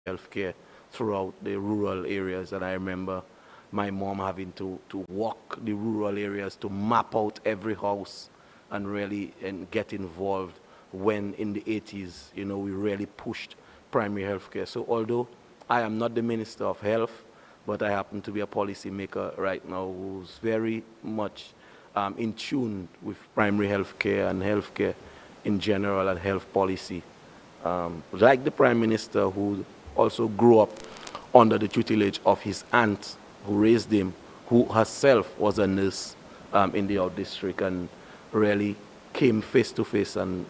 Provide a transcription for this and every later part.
healthcare throughout the rural areas. And I remember my mom having to walk the rural areas to map out every house and really and get involved when in the 80s, we really pushed primary healthcare. So although I am not the Minister of Health, but I happen to be a policymaker right now who's very much in tune with primary healthcare and healthcare in general and health policy. Like the Prime Minister, who also grew up under the tutelage of his aunt who raised him, who herself was a nurse in the out district and really came face to face and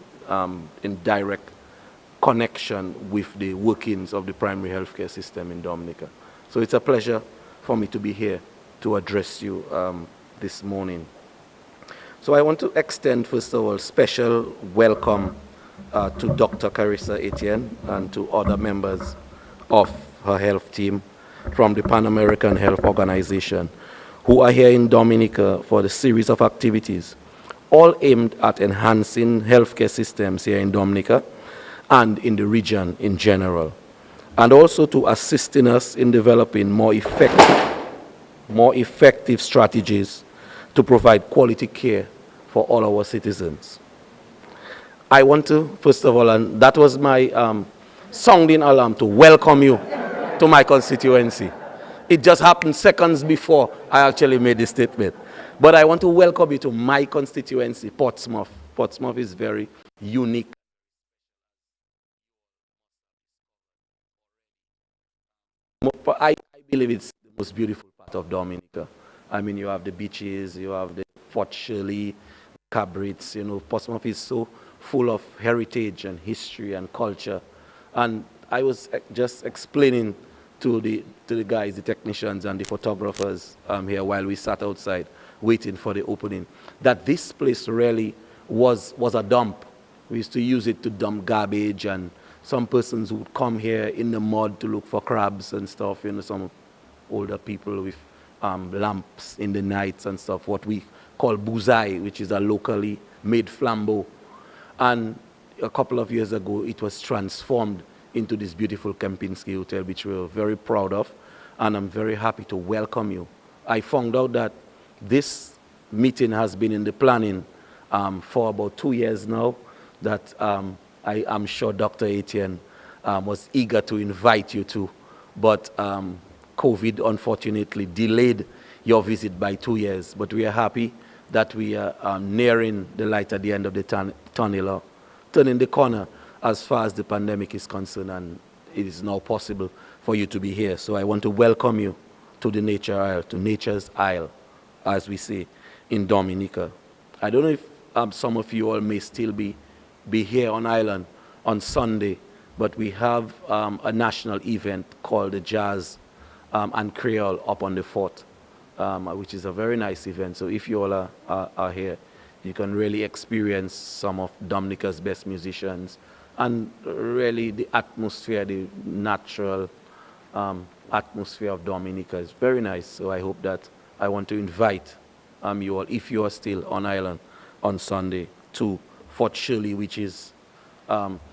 in direct connection with the workings of the primary healthcare system in Dominica. So it's a pleasure for me to be here to address you this morning. So I want to extend, first of all, special welcome to Dr. Carissa Etienne and to other members of her health team from the Pan American Health Organization who are here in Dominica for the series of activities, all aimed at enhancing healthcare systems here in Dominica and in the region in general, and also to assisting us in developing more effective strategies to provide quality care for all our citizens. I want to, first of all, and that was my sounding alarm to welcome you to my constituency. It just happened seconds before I actually made the statement. But I want to welcome you to my constituency, Portsmouth. Portsmouth is very unique. I believe it's the most beautiful part of Dominica. I mean, you have the beaches, you have the Fort Shirley, Cabrits, Portsmouth is so full of heritage and history and culture. And I was just explaining to the guys, the technicians and the photographers here while we sat outside waiting for the opening, that this place really was a dump. We used to use it to dump garbage, and some persons would come here in the mud to look for crabs and stuff, some older people with lamps in the nights and stuff, what we call buzai, which is a locally made flambeau. And a couple of years ago, it was transformed into this beautiful Kempinski Hotel, which we're very proud of, and I'm very happy to welcome you. I found out that this meeting has been in the planning for about 2 years now, that I am sure Dr. Etienne was eager to invite you to, but COVID unfortunately delayed your visit by 2 years. But we are happy that we are nearing the light at the end of the tunnel, turning the corner as far as the pandemic is concerned, and it is now possible for you to be here. So I want to welcome you to the Nature Isle, to Nature's Isle, as we say in Dominica. I don't know if some of you all may still be here on island on Sunday, but we have a national event called the Jazz and Creole up on the fort, which is a very nice event. So if you all are here, you can really experience some of Dominica's best musicians, and really the atmosphere, the natural atmosphere of Dominica is very nice. So I hope that I want to invite you all, if you are still on island on Sunday, to Fort Shirley, which is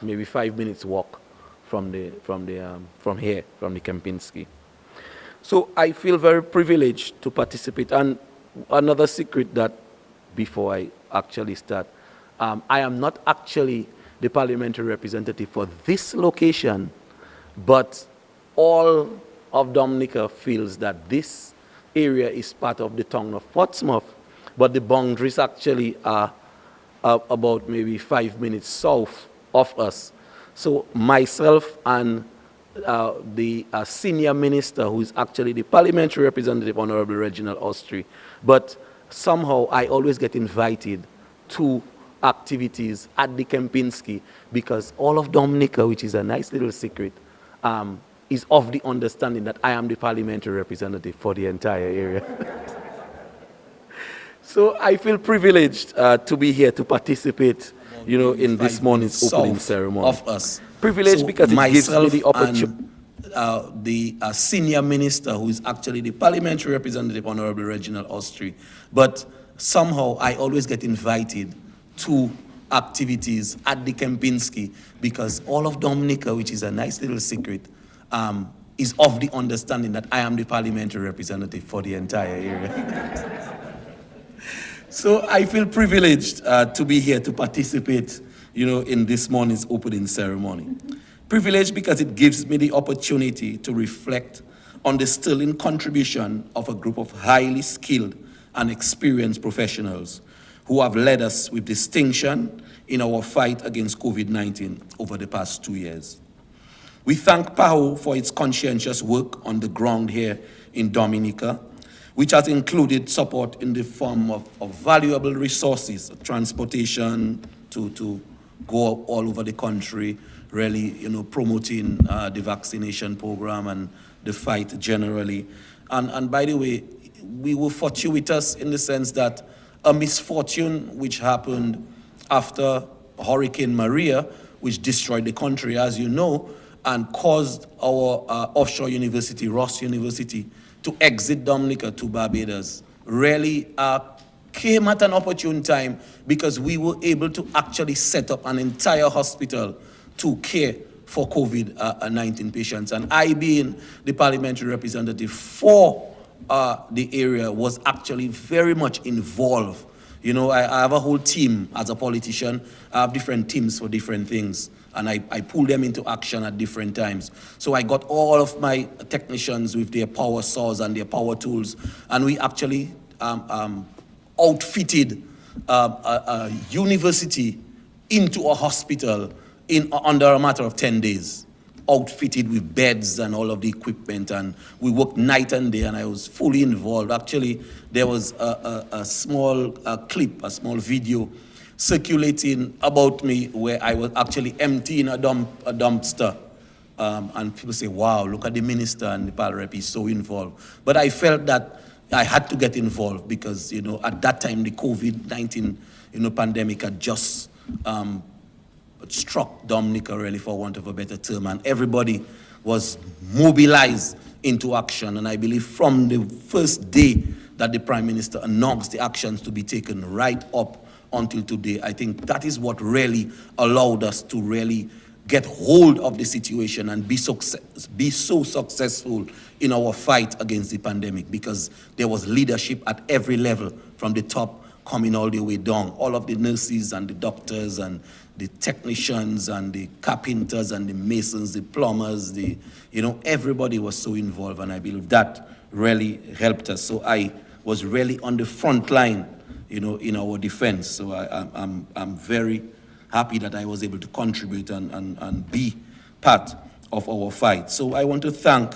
maybe 5 minutes walk from here, from the Kempinski. So I feel very privileged to participate. And another secret that, before I actually start, I am not actually the parliamentary representative for this location, but all of Dominica feels that this area is part of the town of Portsmouth, but the boundaries actually are about maybe 5 minutes south of us. So myself and the senior minister, who is actually the parliamentary representative, Honorable Reginald Austri, but somehow I always get invited to activities at the Kempinski, because all of Dominica, which is a nice little secret, is of the understanding that I am the parliamentary representative for the entire area. So I feel privileged to be here to participate, in this morning's opening ceremony. Of us. Privileged because it gives me the opportunity. The senior minister, who is actually the parliamentary representative, Honorable Reginald Austri, but somehow I always get invited to activities at the Kempinski, because all of Dominica, which is a nice little secret, is of the understanding that I am the parliamentary representative for the entire area. So I feel privileged to be here to participate, in this morning's opening ceremony. Privileged because it gives me the opportunity to reflect on the sterling contribution of a group of highly skilled and experienced professionals who have led us with distinction in our fight against COVID-19 over the past 2 years. We thank PAHO for its conscientious work on the ground here in Dominica, which has included support in the form of valuable resources, transportation to go all over the country, really, promoting the vaccination program and the fight generally. And by the way, we were fortuitous in the sense that a misfortune which happened after Hurricane Maria, which destroyed the country, as you know, and caused our offshore university, Ross University, to exit Dominica to Barbados, really came at an opportune time because we were able to actually set up an entire hospital to care for COVID-19 patients. And I, being the parliamentary representative for the area, was actually very much involved. I have a whole team as a politician. I have different teams for different things, and I pull them into action at different times. So I got all of my technicians with their power saws and their power tools, and we actually outfitted a university into a hospital under a matter of 10 days, outfitted with beds and all of the equipment, and we worked night and day, and I was fully involved. Actually, there was a small clip, a small video circulating about me where I was actually emptying a dumpster, and people say, wow, look at the minister and the PAL rep, he's so involved. But I felt that I had to get involved because, at that time, the COVID-19, pandemic had just struck Dominica, really, for want of a better term, and everybody was mobilized into action. And I believe from the first day that the Prime Minister announced the actions to be taken right up until today, I think that is what really allowed us to really get hold of the situation and be so successful in our fight against the pandemic, because there was leadership at every level, from the top coming all the way down. All of the nurses and the doctors and the technicians and the carpenters and the masons, the plumbers, everybody was so involved, and I believe that really helped us. So I was really on the front line, in our defense. So I'm very happy that I was able to contribute and be part of our fight. So I want to thank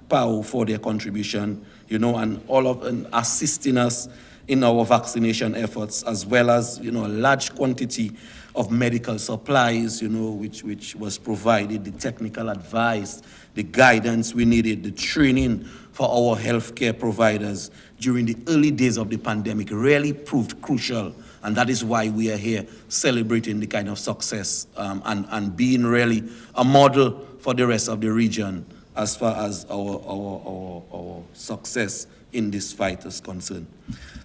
PAHO for their contribution, and all of assisting us in our vaccination efforts, as well as, a large quantity of medical supplies, which was provided, the technical advice, the guidance we needed, the training for our healthcare providers during the early days of the pandemic really proved crucial. And that is why we are here celebrating the kind of success and being really a model for the rest of the region as far as our success in this fight is concerned.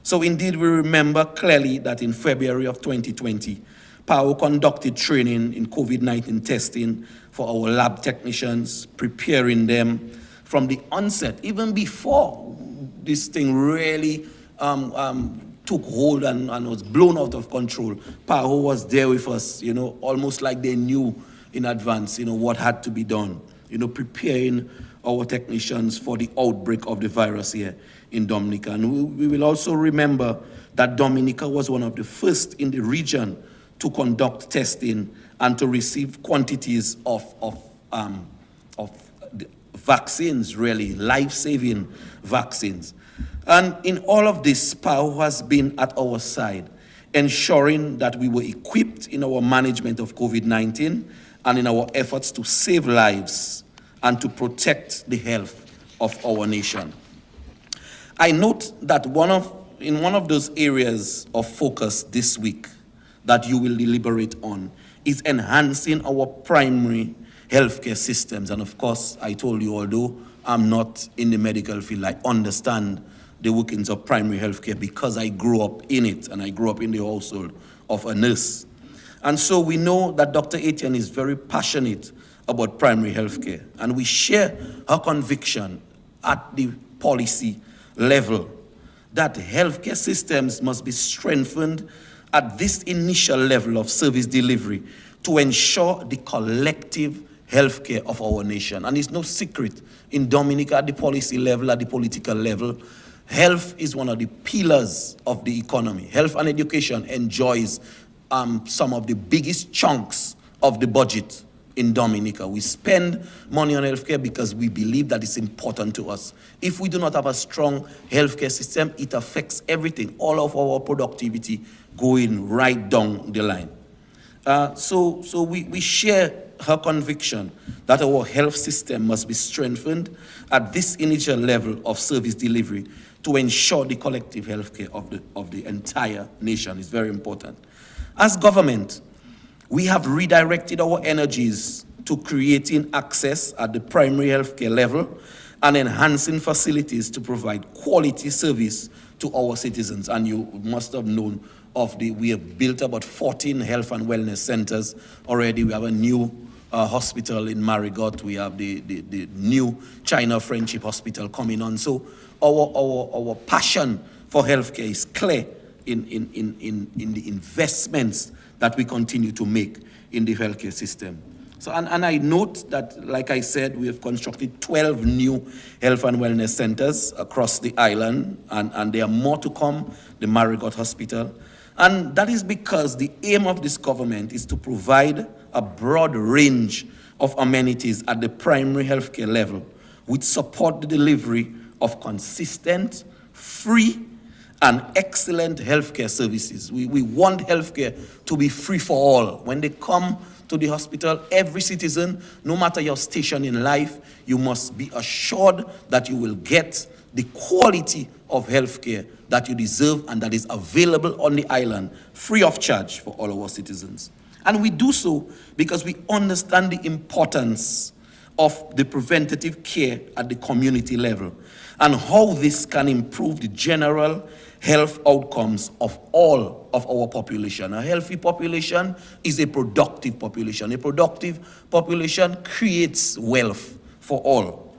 So indeed, we remember clearly that in February of 2020, PAHO conducted training in COVID-19 testing for our lab technicians, preparing them from the onset, even before this thing really took hold and was blown out of control. PAHO was there with us, almost like they knew in advance, what had to be done, preparing our technicians for the outbreak of the virus here in Dominica. And we will also remember that Dominica was one of the first in the region to conduct testing and to receive quantities of vaccines, really, life-saving vaccines. And in all of this, PAHO has been at our side, ensuring that we were equipped in our management of COVID-19 and in our efforts to save lives and to protect the health of our nation. I note that in one of those areas of focus this week that you will deliberate on is enhancing our primary healthcare systems. And of course, I told you, although I'm not in the medical field, I understand the workings of primary healthcare because I grew up in it, and I grew up in the household of a nurse. And so we know that Dr. Etienne is very passionate about primary health care. And we share her conviction at the policy level that healthcare systems must be strengthened at this initial level of service delivery to ensure the collective healthcare of our nation. And it's no secret, in Dominica, at the policy level, at the political level, health is one of the pillars of the economy. Health and education enjoys some of the biggest chunks of the budget in Dominica. We spend money on healthcare because we believe that it's important to us. If we do not have a strong healthcare system, it affects everything, all of our productivity going right down the line. So we share her conviction that our health system must be strengthened at this initial level of service delivery to ensure the collective healthcare of the entire nation. Is very important. As government, we have redirected our energies to creating access at the primary healthcare level and enhancing facilities to provide quality service to our citizens. And you must have known we have built about 14 health and wellness centers already. We have a new hospital in Marigot. We have the new China Friendship Hospital coming on. So our passion for healthcare is clear in the investments that we continue to make in the healthcare system. So, and I note that, like I said, we have constructed 12 new health and wellness centers across the island, and there are more to come, the Marigot Hospital. And that is because the aim of this government is to provide a broad range of amenities at the primary healthcare level, which support the delivery of consistent, free, and excellent healthcare services. We want healthcare to be free for all. When they come to the hospital, every citizen, no matter your station in life, you must be assured that you will get the quality of healthcare that you deserve and that is available on the island, free of charge for all our citizens. And we do so because we understand the importance of the preventative care at the community level and how this can improve the general health outcomes of all of our population. A healthy population is a productive population. A productive population creates wealth for all.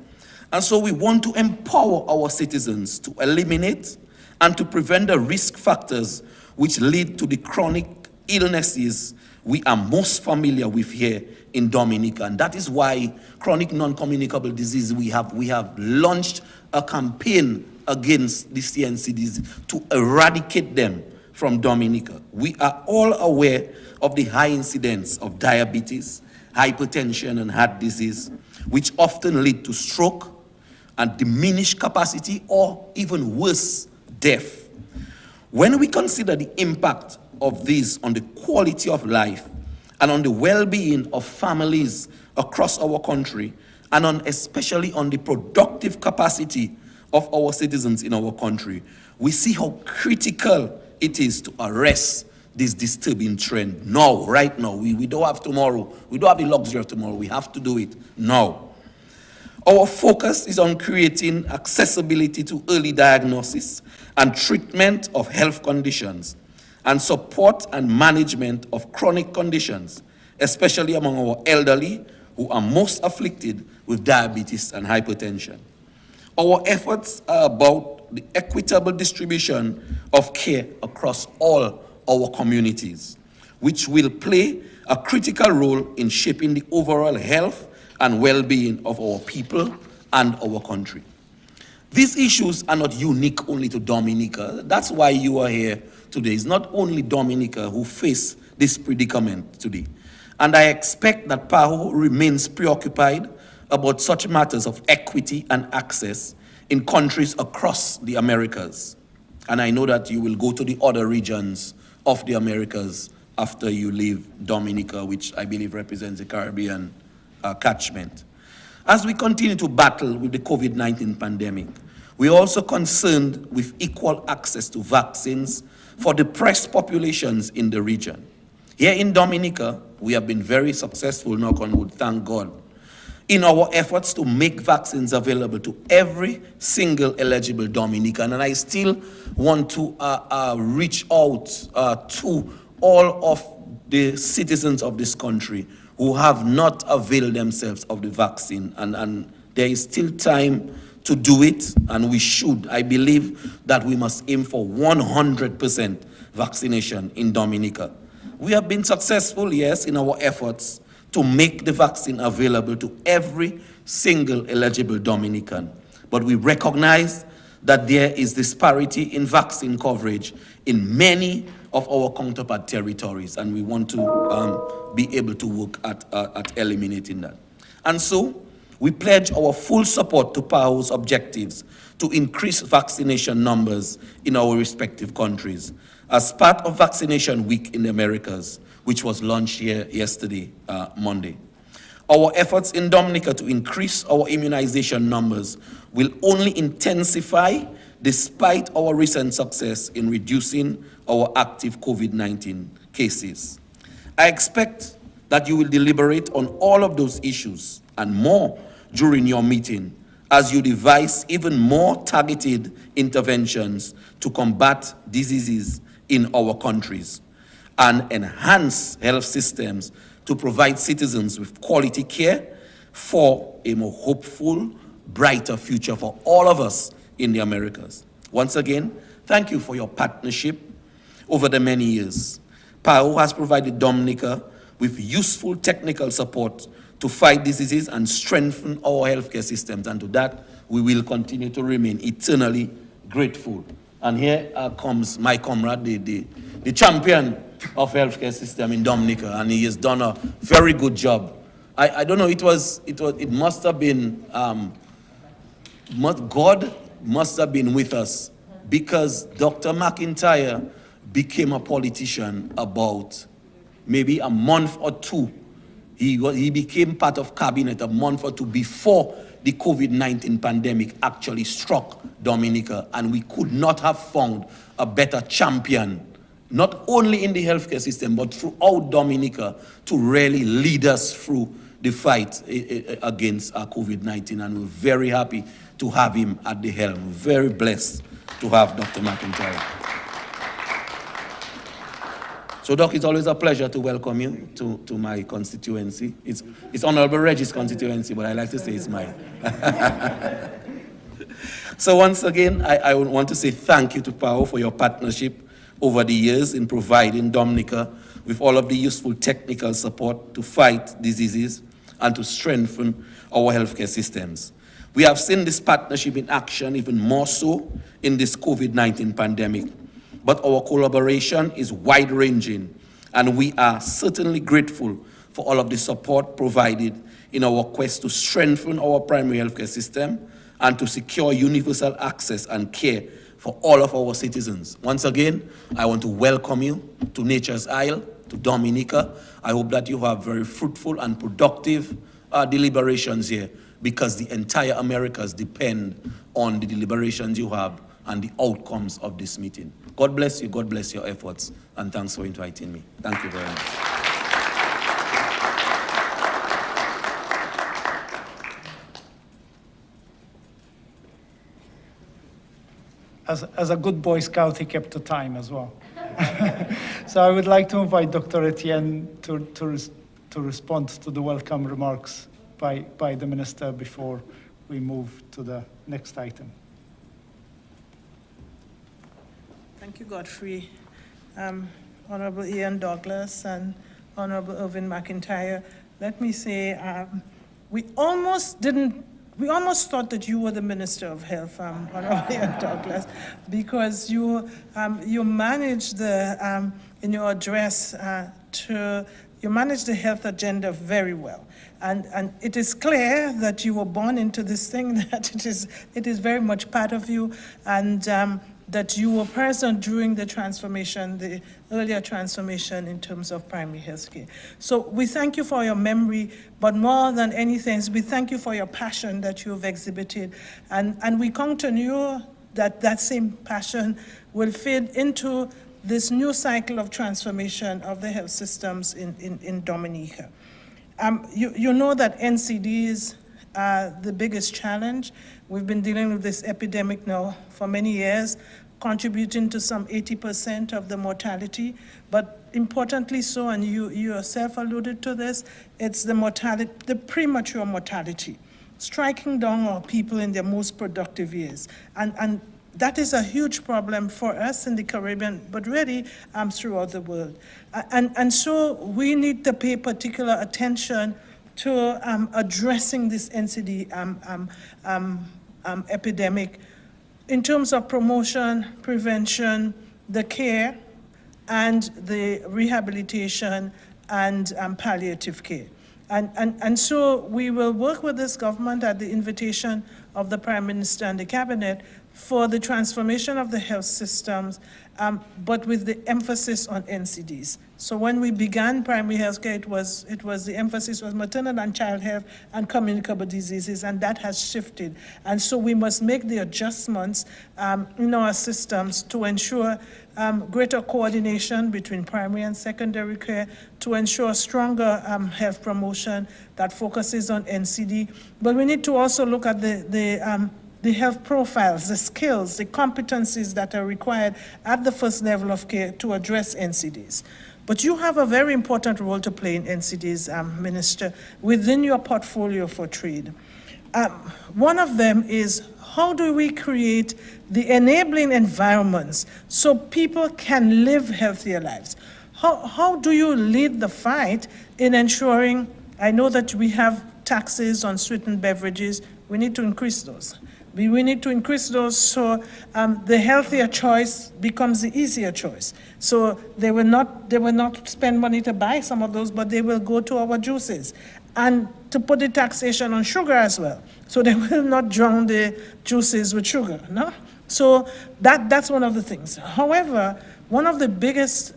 And so we want to empower our citizens to eliminate and to prevent the risk factors which lead to the chronic illnesses we are most familiar with here in Dominica. And that is why chronic non-communicable disease, we have launched a campaign against the CNCDs to eradicate them from Dominica. We are all aware of the high incidence of diabetes, hypertension, and heart disease, which often lead to stroke and diminished capacity or even worse, death. When we consider the impact of these on the quality of life and on the well-being of families across our country, and especially on the productive capacity of our citizens in our country, we see how critical it is to arrest this disturbing trend now, right now. We don't have tomorrow. We don't have the luxury of tomorrow. We have to do it now. Our focus is on creating accessibility to early diagnosis and treatment of health conditions and support and management of chronic conditions, especially among our elderly who are most afflicted with diabetes and hypertension. Our efforts are about the equitable distribution of care across all our communities, which will play a critical role in shaping the overall health and well-being of our people and our country. These issues are not unique only to Dominica. That's why you are here today. It's not only Dominica who face this predicament today. And I expect that PAHO remains preoccupied about such matters of equity and access in countries across the Americas. And I know that you will go to the other regions of the Americas after you leave Dominica, which I believe represents the Caribbean catchment. As we continue to battle with the COVID-19 pandemic, we are also concerned with equal access to vaccines for depressed populations in the region. Here in Dominica, we have been very successful, knock on wood, thank God, in our efforts to make vaccines available to every single eligible Dominican. And I still want to reach out to all of the citizens of this country who have not availed themselves of the vaccine, and there is still time to do it, and we should. I believe that we must aim for 100% vaccination in Dominica. We have been successful, yes, in our efforts to make the vaccine available to every single eligible Dominican. But we recognize that there is disparity in vaccine coverage in many of our counterpart territories, and we want to be able to work at eliminating that. And so, we pledge our full support to PAHO's objectives to increase vaccination numbers in our respective countries as part of Vaccination Week in the Americas, which was launched here yesterday, Monday. Our efforts in Dominica to increase our immunization numbers will only intensify despite our recent success in reducing our active COVID-19 cases. I expect that you will deliberate on all of those issues and more during your meeting as you devise even more targeted interventions to combat diseases in our countries and enhance health systems to provide citizens with quality care for a more hopeful, brighter future for all of us in the Americas. Once again, thank you for your partnership over the many years. PAHO has provided Dominica with useful technical support to fight diseases and strengthen our healthcare systems, and to that, we will continue to remain eternally grateful. And here comes my comrade, the champion of healthcare system in Dominica, and he has done a very good job. I don't know, it must have been, God must have been with us, because Dr. McIntyre became a politician about maybe a month or two. He became part of cabinet a month or two before the COVID-19 pandemic actually struck Dominica, and we could not have found a better champion, not only in the healthcare system, but throughout Dominica, to really lead us through the fight against COVID-19, and we're very happy to have him at the helm. Very blessed to have Dr. McIntyre. So, Doc, it's always a pleasure to welcome you to my constituency. It's Honorable Reggie's constituency, but I like to say it's mine. So once again, I want to say thank you to PAHO for your partnership over the years in providing Dominica with all of the useful technical support to fight diseases and to strengthen our healthcare systems. We have seen this partnership in action even more so in this COVID-19 pandemic. But our collaboration is wide-ranging, and we are certainly grateful for all of the support provided in our quest to strengthen our primary healthcare system and to secure universal access and care for all of our citizens. Once again, I want to welcome you to Nature's Isle, to Dominica. I hope that you have very fruitful and productive deliberations here, because the entire Americas depend on the deliberations you have and the outcomes of this meeting. God bless you, God bless your efforts, and thanks for inviting me. Thank you very much. As a good Boy Scout, he kept the time as well. So I would like to invite Dr. Etienne to respond to the welcome remarks by the Minister before we move to the next item. Thank you, Godfrey. Honorable Ian Douglas and Honorable Irvin McIntyre, let me say, we almost thought that you were the Minister of Health, Honorable Ian Douglas, because you managed in your address you managed the health agenda very well. And it is clear that you were born into this thing, that it is very much part of you, and that you were present during the transformation, the earlier transformation in terms of primary health care. So we thank you for your memory, but more than anything, we thank you for your passion that you have exhibited. And we count on you that same passion will feed into this new cycle of transformation of the health systems in Dominica. You know that NCDs are the biggest challenge. We've been dealing with this epidemic now for many years, contributing to some 80% of the mortality. But importantly so, and you yourself alluded to this, it's the mortality, the premature mortality, striking down our people in their most productive years. And that is a huge problem for us in the Caribbean, but really throughout the world. And so we need to pay particular attention to addressing this NCD epidemic in terms of promotion, prevention, the care, and the rehabilitation and palliative care. And so we will work with this government at the invitation of the Prime Minister and the Cabinet for the transformation of the health systems, but with the emphasis on NCDs. So when we began primary health care, it was the emphasis was maternal and child health and communicable diseases, and that has shifted. And so we must make the adjustments in our systems to ensure greater coordination between primary and secondary care, to ensure stronger health promotion that focuses on NCD. But we need to also look at the health profiles, the skills, the competencies that are required at the first level of care to address NCDs. But you have a very important role to play in NCDs, Minister, within your portfolio for trade. One of them is, how do we create the enabling environments so people can live healthier lives? How do you lead the fight in ensuring, I know that we have taxes on sweetened beverages, we need to increase those. We need to increase those so the healthier choice becomes the easier choice. So they will not spend money to buy some of those, but they will go to our juices. And to put the taxation on sugar as well. So they will not drown the juices with sugar, no? So that's one of the things. However, one of the biggest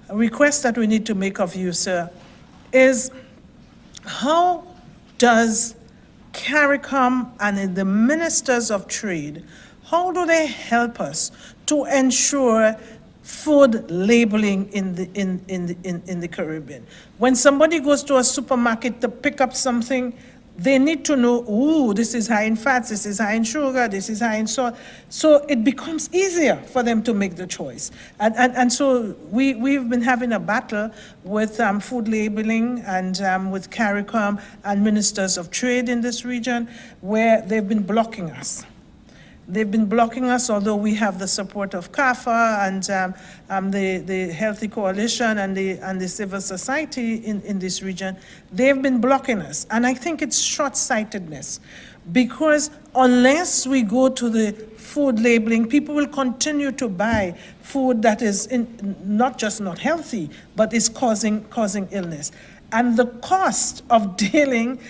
requests that we need to make of you, sir, is how does CARICOM and the ministers of trade, how do they help us to ensure food labeling in the Caribbean? When somebody goes to a supermarket to pick up something, they need to know, ooh, this is high in fats, this is high in sugar, this is high in salt. So it becomes easier for them to make the choice. And so we've been having a battle with food labeling and with CARICOM and ministers of trade in this region, where they've been blocking us. They've been blocking us, although we have the support of CAFA and the Healthy Coalition and the civil society in this region. They've been blocking us. And I think it's short-sightedness, because unless we go to the food labeling, people will continue to buy food that is not just not healthy, but is causing illness. And the cost of dealing,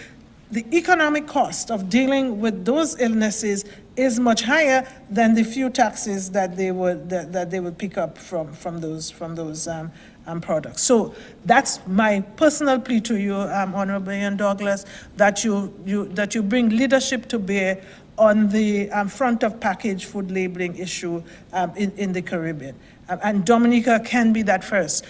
the economic cost of dealing with those illnesses is much higher than the few taxes that they would pick up from those products. So that's my personal plea to you, Honorable Ian Douglas, that you bring leadership to bear on the front of package food labeling issue in the Caribbean. And Dominica can be that first.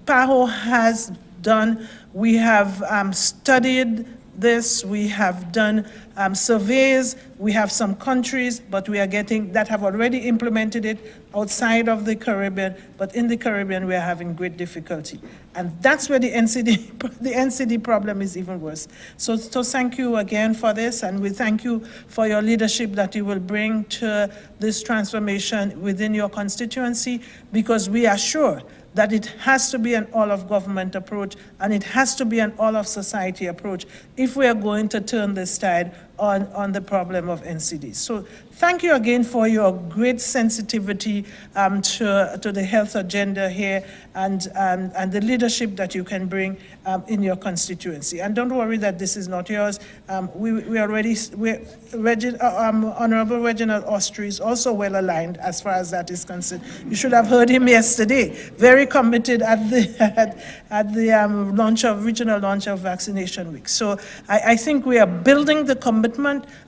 PAHO has done, we have studied this, we have done surveys, we have some countries, but we are getting, that have already implemented it outside of the Caribbean, but in the Caribbean we are having great difficulty. And that's where the NCD problem is even worse. So thank you again for this, and we thank you for your leadership that you will bring to this transformation within your constituency, because we are sure that it has to be an all-of-government approach, and it has to be an all-of-society approach if we are going to turn this tide on the problem of NCDs. So thank you again for your great sensitivity to the health agenda here, and the leadership that you can bring in your constituency. And don't worry that this is not yours. Honorable Reginald Austri is also well aligned as far as that is concerned. You should have heard him yesterday. Very committed at the regional launch of Vaccination Week. So I think we are building the commitment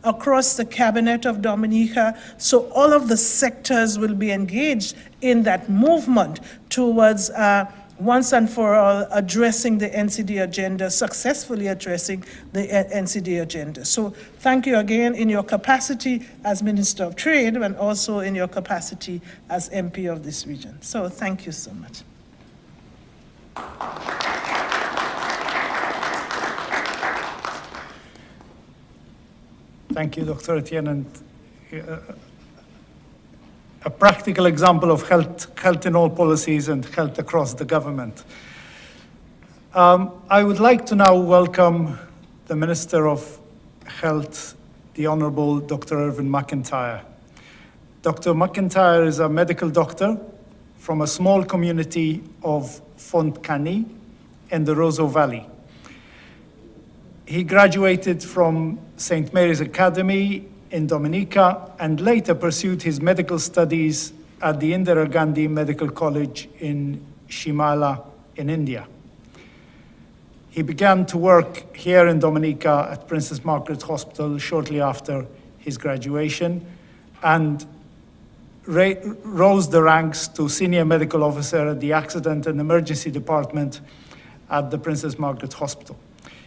across the cabinet of Dominica, so all of the sectors will be engaged in that movement towards once and for all addressing the NCD agenda, successfully addressing the NCD agenda. So thank you again in your capacity as Minister of Trade and also in your capacity as MP of this region. So thank you so much. Thank you, Dr. Etienne. And a practical example of health in all policies and health across the government. I would like to now welcome the Minister of Health, the Honorable Dr. Irvin McIntyre. Dr. McIntyre is a medical doctor from a small community of Fontcani in the Roseau Valley. He graduated from St. Mary's Academy in Dominica and later pursued his medical studies at the Indira Gandhi Medical College in Shimla in India. He began to work here in Dominica at Princess Margaret Hospital shortly after his graduation and rose the ranks to senior medical officer at the Accident and Emergency Department at the Princess Margaret Hospital.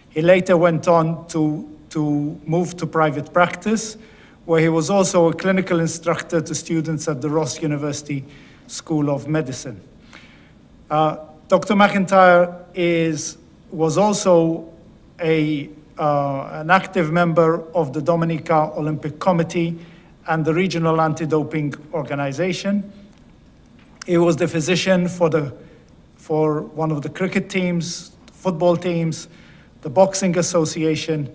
He later went on to move to private practice, where he was also a clinical instructor to students at the Ross University School of Medicine. Dr. McIntyre was also an active member of the Dominica Olympic Committee and the Regional Anti-Doping Organization. He was the physician for one of the cricket teams, football teams, the Boxing Association,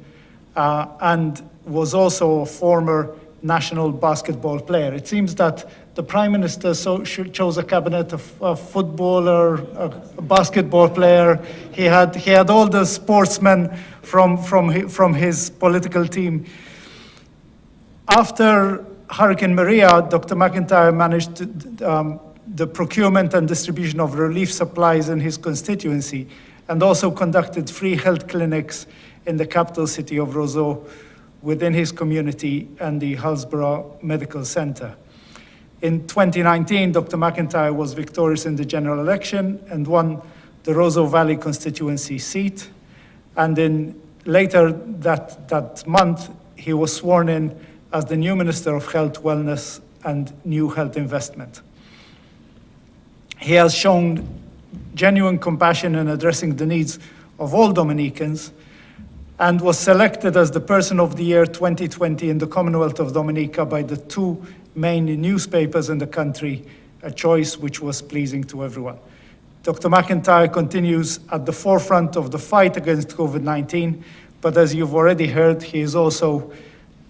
and was also a former national basketball player. It seems that the Prime Minister chose a cabinet of a footballer, a basketball player. He had all the sportsmen from his political team. After Hurricane Maria, Dr. McIntyre managed the procurement and distribution of relief supplies in his constituency and also conducted free health clinics in the capital city of Roseau within his community and the Hillsborough Medical Center. In 2019, Dr. McIntyre was victorious in the general election and won the Roseau Valley constituency seat. And later that month, he was sworn in as the new Minister of Health, Wellness and New Health Investment. He has shown genuine compassion in addressing the needs of all Dominicans and was selected as the Person of the Year 2020 in the Commonwealth of Dominica by the two main newspapers in the country, a choice which was pleasing to everyone. Dr. McIntyre continues at the forefront of the fight against COVID-19, but as you've already heard, he is also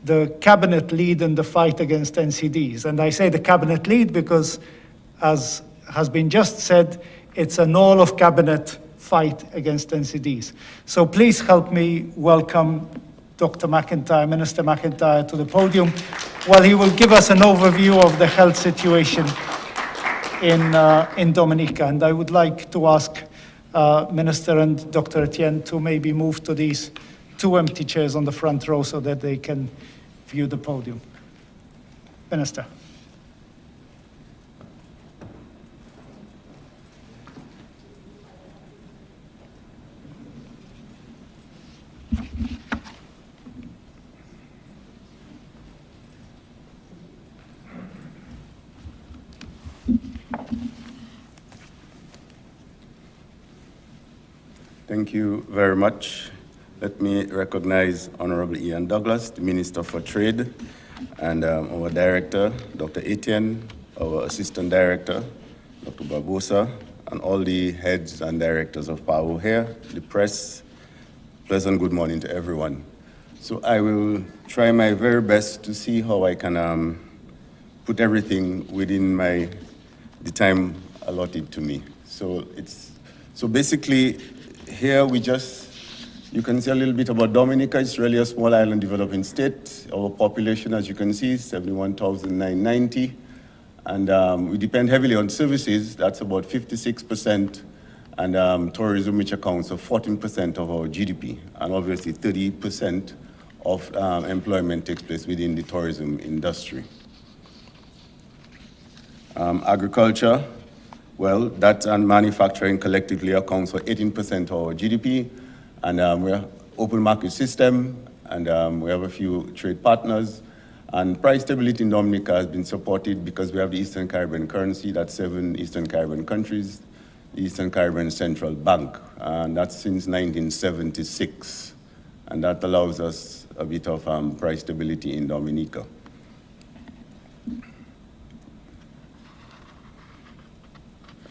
the cabinet lead in the fight against NCDs. And I say the cabinet lead because, as has been just said, it's an all of cabinet fight against NCDs. So please help me welcome Dr. McIntyre, Minister McIntyre, to the podium, while he will give us an overview of the health situation in Dominica. And I would like to ask Minister and Dr. Etienne to maybe move to these two empty chairs on the front row so that they can view the podium. Minister. Thank you very much. Let me recognize Honorable Ian Douglas, the Minister for Trade, and our Director, Dr. Etienne, our Assistant Director, Dr. Barbosa, and all the heads and directors of PAHO here, the press. Pleasant good morning to everyone. So I will try my very best to see how I can put everything within the time allotted to me. So basically, here you can see a little bit about Dominica. It's really a small island developing state. Our population, as you can see, is 71,990. And we depend heavily on services. That's about 56%. And tourism, which accounts for 14% of our GDP. And obviously 30% of employment takes place within the tourism industry. Agriculture Well, that and manufacturing collectively accounts for 18% of our GDP, and we're an open market system, and we have a few trade partners. And price stability in Dominica has been supported because we have the Eastern Caribbean currency, that's 7 Eastern Caribbean countries, the Eastern Caribbean Central Bank, and that's since 1976. And that allows us a bit of price stability in Dominica.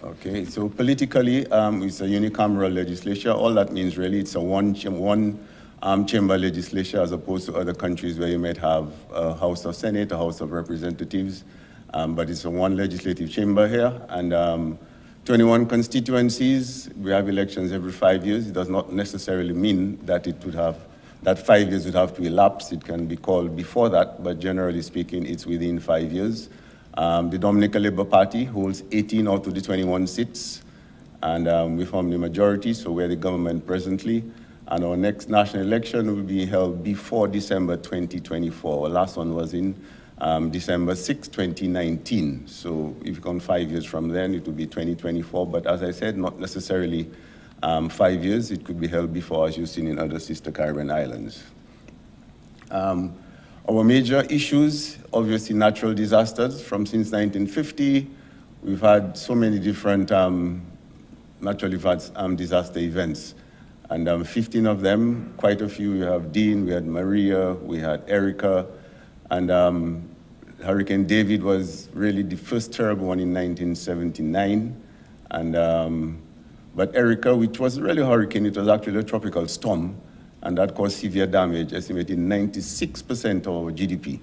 Okay, so politically, it's a unicameral legislature. All that means really it's a one chamber legislature as opposed to other countries where you might have a House of Senate, a House of Representatives, but it's a one legislative chamber here, and 21 constituencies. We have elections every 5 years. It does not necessarily mean that it would have, that 5 years would have to elapse. It can be called before that, but generally speaking, it's within 5 years. The Dominica Labour Party holds 18 out of the 21 seats, and we form the majority, so we're the government presently. And our next national election will be held before December 2024. Our last one was in December 6, 2019. So if you count 5 years from then, it will be 2024. But as I said, not necessarily 5 years. It could be held before, as you've seen in other sister Caribbean islands. Our major issues, obviously natural disasters. From since 1950, we've had so many different natural disaster events. And 15 of them, quite a few. We have Dean, we had Maria, we had Erica, and Hurricane David was really the first terrible one in 1979. And, but Erica, which was really a hurricane, it was actually a tropical storm, and that caused severe damage, estimated 96% of our GDP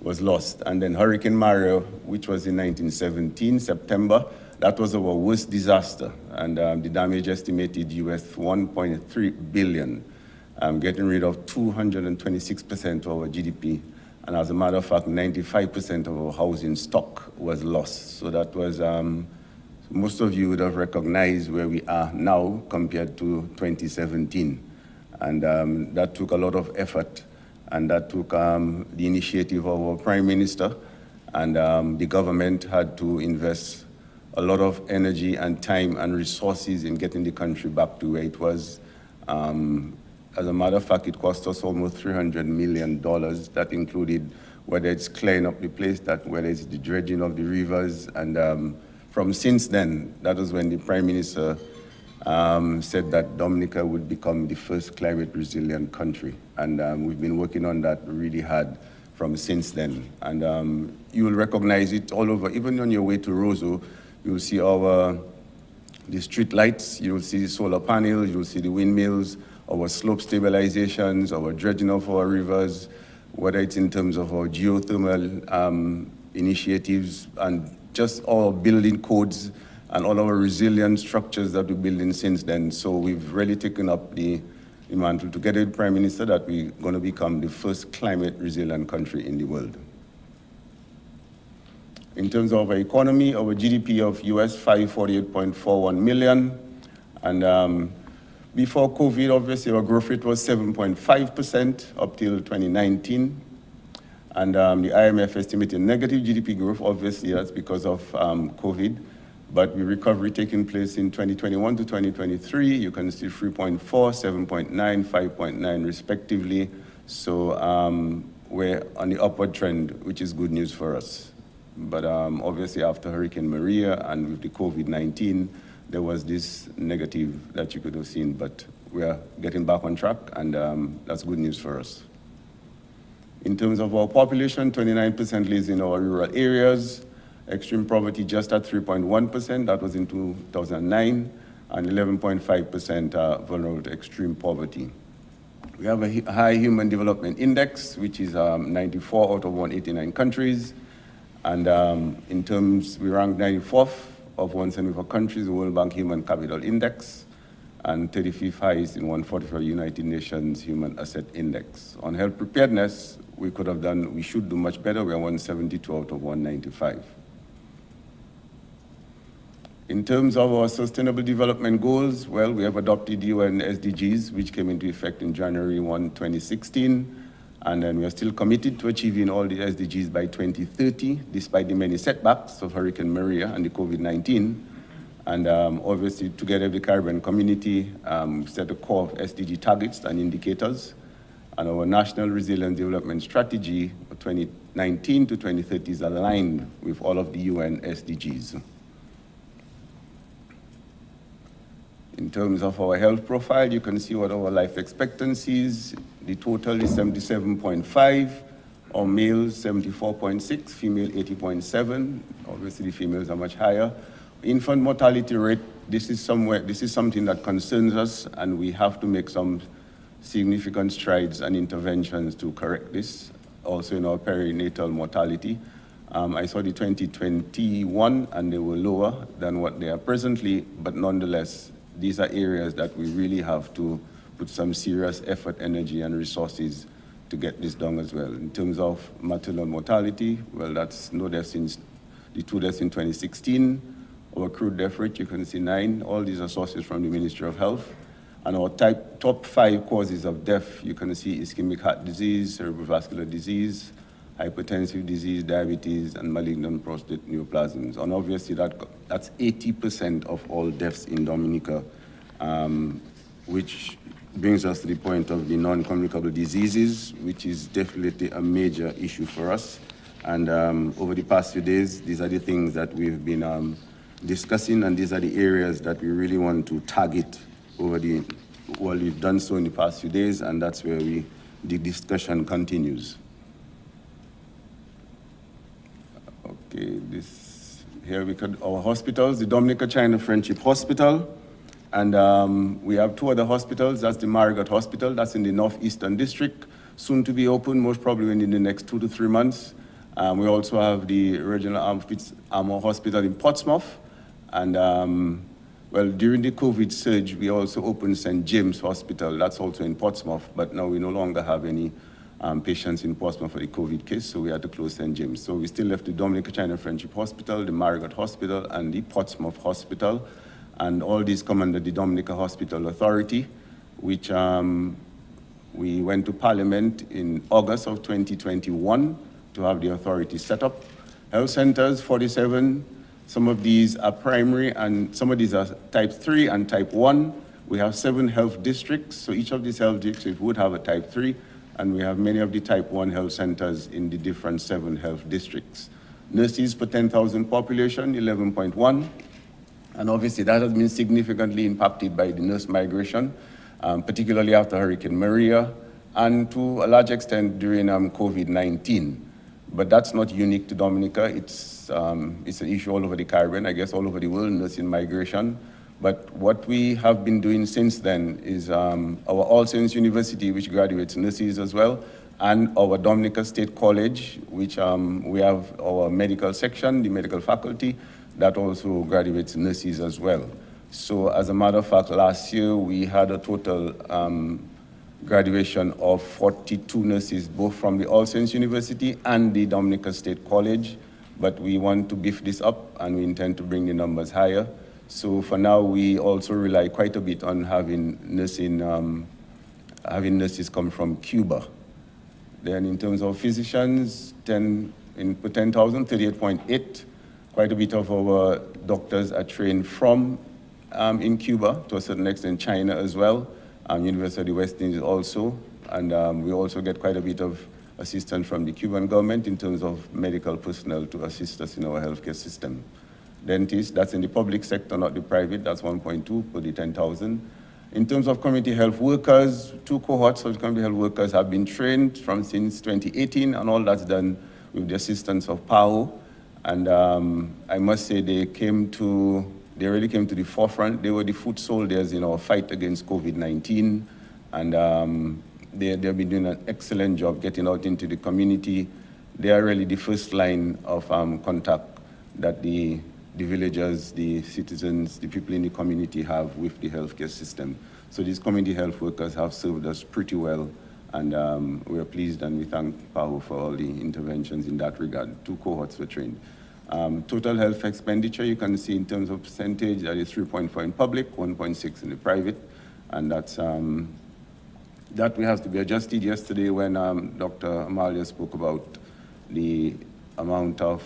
was lost. And then Hurricane Maria, which was in 1917, September, that was our worst disaster, and the damage estimated US $1.3 billion, getting rid of 226% of our GDP. And as a matter of fact, 95% of our housing stock was lost. So that was, most of you would have recognized where we are now compared to 2017. And that took a lot of effort, and that took the initiative of our Prime Minister, and the government had to invest a lot of energy and time and resources in getting the country back to where it was. As a matter of fact, it cost us almost $300 million. That included whether it's clearing up the place, that whether it's the dredging of the rivers. And from since then, that was when the Prime Minister said that Dominica would become the first climate resilient country. And we've been working on that really hard from since then. And you will recognize it all over, even on your way to Roseau. You'll see the street lights, you'll see the solar panels, you'll see the windmills, our slope stabilizations, our dredging of our rivers, whether it's in terms of our geothermal initiatives, and just our building codes and all our resilient structures that we're building since then. So we've really taken up the mantle together with the Prime Minister that we're going to become the first climate resilient country in the world. In terms of our economy, our GDP of US $548.41 million. And before COVID, obviously, our growth rate was 7.5% up till 2019. And the IMF estimated negative GDP growth. Obviously, that's because of COVID. But with recovery taking place in 2021 to 2023, you can see 3.4, 7.9, 5.9 respectively. So we're on the upward trend, which is good news for us. But obviously after Hurricane Maria and with the COVID-19, there was this negative that you could have seen, but we are getting back on track, and that's good news for us. In terms of our population, 29% lives in our rural areas. Extreme poverty just at 3.1%, that was in 2009, and 11.5% vulnerable to extreme poverty. We have a high Human Development Index, which is 94 out of 189 countries. And in terms, we rank 94th of 174 countries, the World Bank Human Capital Index, and 35th highest in 144 United Nations Human Asset Index. On health preparedness, we should do much better. We are 172 out of 195. In terms of our Sustainable Development Goals, well, we have adopted UN SDGs, which came into effect in January 1, 2016. And then we are still committed to achieving all the SDGs by 2030, despite the many setbacks of Hurricane Maria and the COVID-19. And obviously, together with the Caribbean community, set a core of SDG targets and indicators. And our National Resilience Development Strategy for 2019 to 2030 is aligned with all of the UN SDGs. In terms of our health profile, you can see what our life expectancy is. The total is 77.5, our males 74.6, female 80.7. Obviously, the females are much higher. Infant mortality rate, this is something that concerns us, and we have to make some significant strides and interventions to correct this. Also in our perinatal mortality. I saw the 2021, and they were lower than what they are presently, but nonetheless, these are areas that we really have to put some serious effort, energy, and resources to get this done as well. In terms of maternal mortality, well, that's no deaths since the 2 deaths in 2016. Our accrued death rate, you can see 9. All these are sources from the Ministry of Health. And our top 5 causes of death, you can see ischemic heart disease, cerebrovascular disease, hypertensive disease, diabetes, and malignant prostate neoplasms. And obviously that's 80% of all deaths in Dominica, which brings us to the point of the non-communicable diseases, which is definitely a major issue for us. And over the past few days, these are the things that we've been discussing, and these are the areas that we really want to target we've done so in the past few days, and that's where the discussion continues. Okay, here our hospitals, the Dominica China Friendship Hospital, and we have 2 other hospitals. That's the Marigot Hospital, that's in the Northeastern District, soon to be open, most probably within the next 2 to 3 months. We also have the Regional Armor Hospital in Portsmouth, and well, during the COVID surge, we also opened St. James Hospital. That's also in Portsmouth, but now we no longer have any patients in Portsmouth for the COVID case, so we had to close St. James. So we still left the Dominica China Friendship Hospital, the Marigot Hospital, and the Portsmouth Hospital. And all these come under the Dominica Hospital Authority, which we went to Parliament in August of 2021 to have the authority set up. Health centers, 47. Some of these are primary, and some of these are type 3 and type 1. We have 7 health districts, so each of these health districts would have a type 3, and we have many of the type 1 health centers in the different 7 health districts. Nurses per 10,000 population, 11.1, and obviously that has been significantly impacted by the nurse migration, particularly after Hurricane Maria, and to a large extent during COVID-19. But that's not unique to Dominica. It's an issue all over the Caribbean, I guess all over the world, nursing migration. But what we have been doing since then is our All Saints University, which graduates nurses as well, and our Dominica State College, which we have our medical section, the medical faculty, that also graduates nurses as well. So as a matter of fact, last year we had a total graduation of 42 nurses, both from the All Saints University and the Dominica State College, but we want to beef this up and we intend to bring the numbers higher. So for now, we also rely quite a bit on having nurses come from Cuba. Then in terms of physicians, 10 per 10,000, 38.8. Quite a bit of our doctors are trained from in Cuba, to a certain extent China as well. University of the West Indies also, and we also get quite a bit of assistance from the Cuban government in terms of medical personnel to assist us in our healthcare system. Dentists, that's in the public sector, not the private, that's 1.2 per the 10,000. In terms of community health workers, 2 cohorts of community health workers have been trained since 2018, and all that's done with the assistance of PAHO. And I must say they really came to the forefront. They were the foot soldiers in our fight against COVID-19, and they've been doing an excellent job getting out into the community. They are really the first line of contact that the villagers, the citizens, the people in the community have with the healthcare system. So these community health workers have served us pretty well, and we are pleased and we thank PAHO for all the interventions in that regard. 2 cohorts were trained. Total health expenditure, you can see in terms of percentage, that is 3.4 in public, 1.6 in the private, and that's that we have to be adjusted. Yesterday when Dr. Amalia spoke about the amount of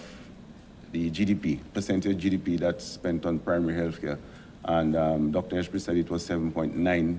the GDP, percentage GDP that's spent on primary health care. And Dr. Ashby said it was 7.9,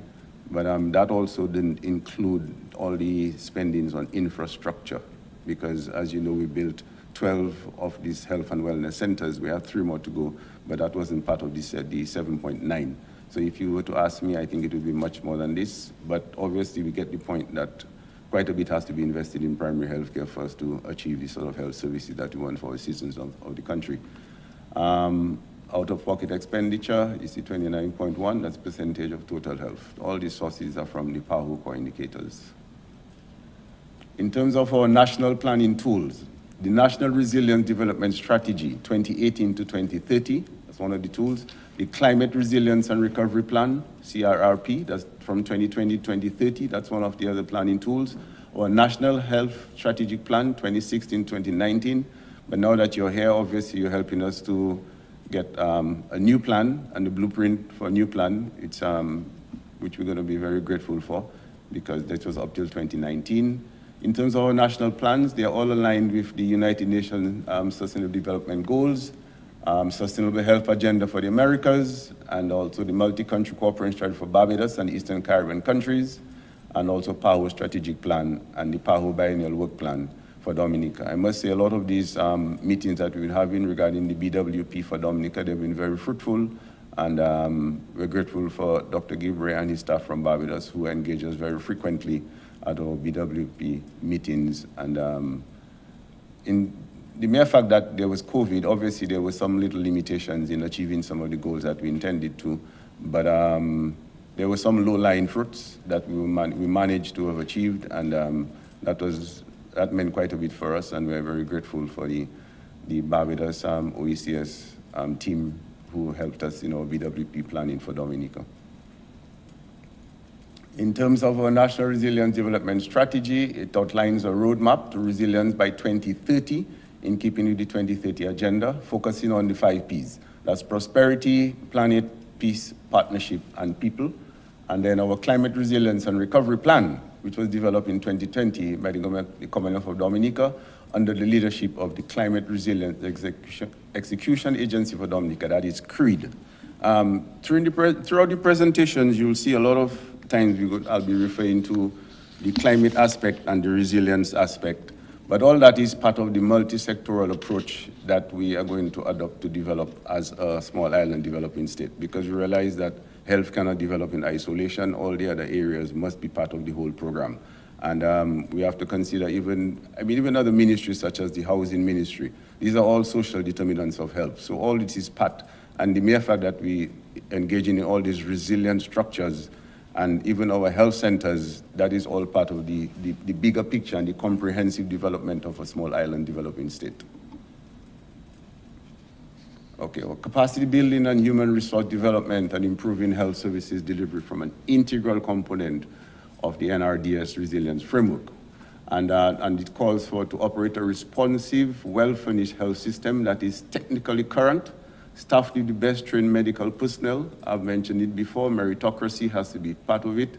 but that also didn't include all the spendings on infrastructure, because as you know, we built 12 of these health and wellness centers. We have 3 more to go, but that wasn't part of this, the 7.9. So if you were to ask me, I think it would be much more than this, but obviously we get the point that quite a bit has to be invested in primary health care for us to achieve the sort of health services that we want for our citizens of the country. Out-of-pocket expenditure is the 29.1, that's percentage of total health. All these sources are from the PAHO core indicators. In terms of our national planning tools, the National Resilience Development Strategy 2018 to 2030, that's one of the tools. The Climate Resilience and Recovery Plan, CRRP, that's from 2020 to 2030, that's one of the other planning tools. Our National Health Strategic Plan 2016-2019, but now that you're here, obviously you're helping us to get a new plan and the blueprint for a new plan, it's, which we're going to be very grateful for, because that was up till 2019. In terms of our national plans, they are all aligned with the United Nations Sustainable Development Goals, Sustainable Health Agenda for the Americas, and also the Multi-Country Cooperation Strategy for Barbados and Eastern Caribbean countries, and also PAHO Strategic Plan and the PAHO Biennial Work Plan for Dominica. I must say a lot of these meetings that we've been having regarding the BWP for Dominica, they've been very fruitful, and we're grateful for Dr. Gibre and his staff from Barbados, who engage us very frequently at our BWP meetings. And in the mere fact that there was COVID, obviously there were some little limitations in achieving some of the goals that we intended to, but there were some low-lying fruits that we managed to have achieved, and that meant quite a bit for us, and we're very grateful for the Barbados OECS team who helped us in our BWP planning for Dominica. In terms of our National Resilience Development Strategy, it outlines a roadmap to resilience by 2030 in keeping with the 2030 agenda, focusing on the 5 Ps. That's prosperity, planet, peace, partnership, and people. And then our Climate Resilience and Recovery Plan, which was developed in 2020 by the Commonwealth of Dominica under the leadership of the Climate Resilience Execution Agency for Dominica, that is CREED. Throughout the presentations, you'll see a lot of times I'll be referring to the climate aspect and the resilience aspect, but all that is part of the multi-sectoral approach that we are going to adopt to develop as a small island developing state, because we realize that health cannot develop in isolation. All the other areas must be part of the whole program. And we have to consider even other ministries such as the housing ministry. These are all social determinants of health. So all it is part, and the mere fact that we engage in all these resilient structures and even our health centers, that is all part of the bigger picture and the comprehensive development of a small island developing state. Okay, well, capacity building and human resource development and improving health services delivery from an integral component of the NRDS resilience framework. And it calls for to operate a responsive, well-furnished health system that is technically current, staffed with the best trained medical personnel. I've mentioned it before, meritocracy has to be part of it,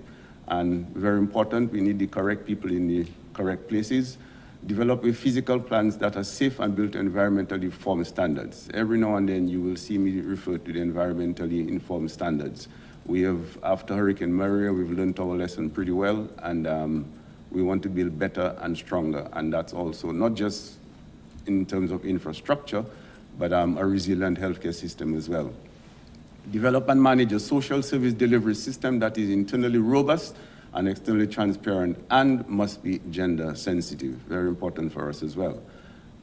and very important, we need the correct people in the correct places. Develop with physical plans that are safe and built to environmentally informed standards. Every now and then you will see me refer to the environmentally informed standards. We have, after Hurricane Maria, we've learned our lesson pretty well, and we want to build better and stronger, and that's also not just in terms of infrastructure, but a resilient healthcare system as well. Develop and manage a social service delivery system that is internally robust and externally transparent and must be gender sensitive, very important for us as well.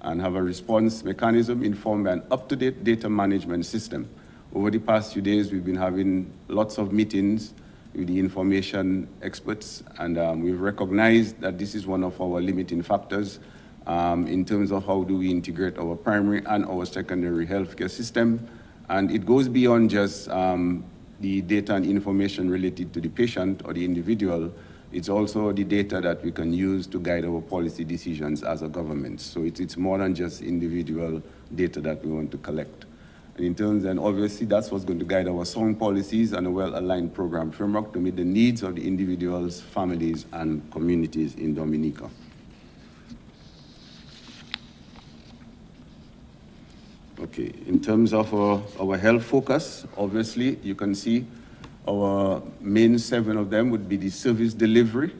And have a response mechanism informed by an up-to-date data management system. Over the past few days, we've been having lots of meetings with the information experts, and we've recognized that this is one of our limiting factors in terms of how do we integrate our primary and our secondary healthcare system. And it goes beyond just the data and information related to the patient or the individual. It's also the data that we can use to guide our policy decisions as a government. So it's more than just individual data that we want to collect. And in terms, and obviously that's what's going to guide our sound policies and a well-aligned program framework to meet the needs of the individuals, families, and communities in Dominica. Okay, in terms of our health focus, obviously, you can see our main 7 of them would be the service delivery,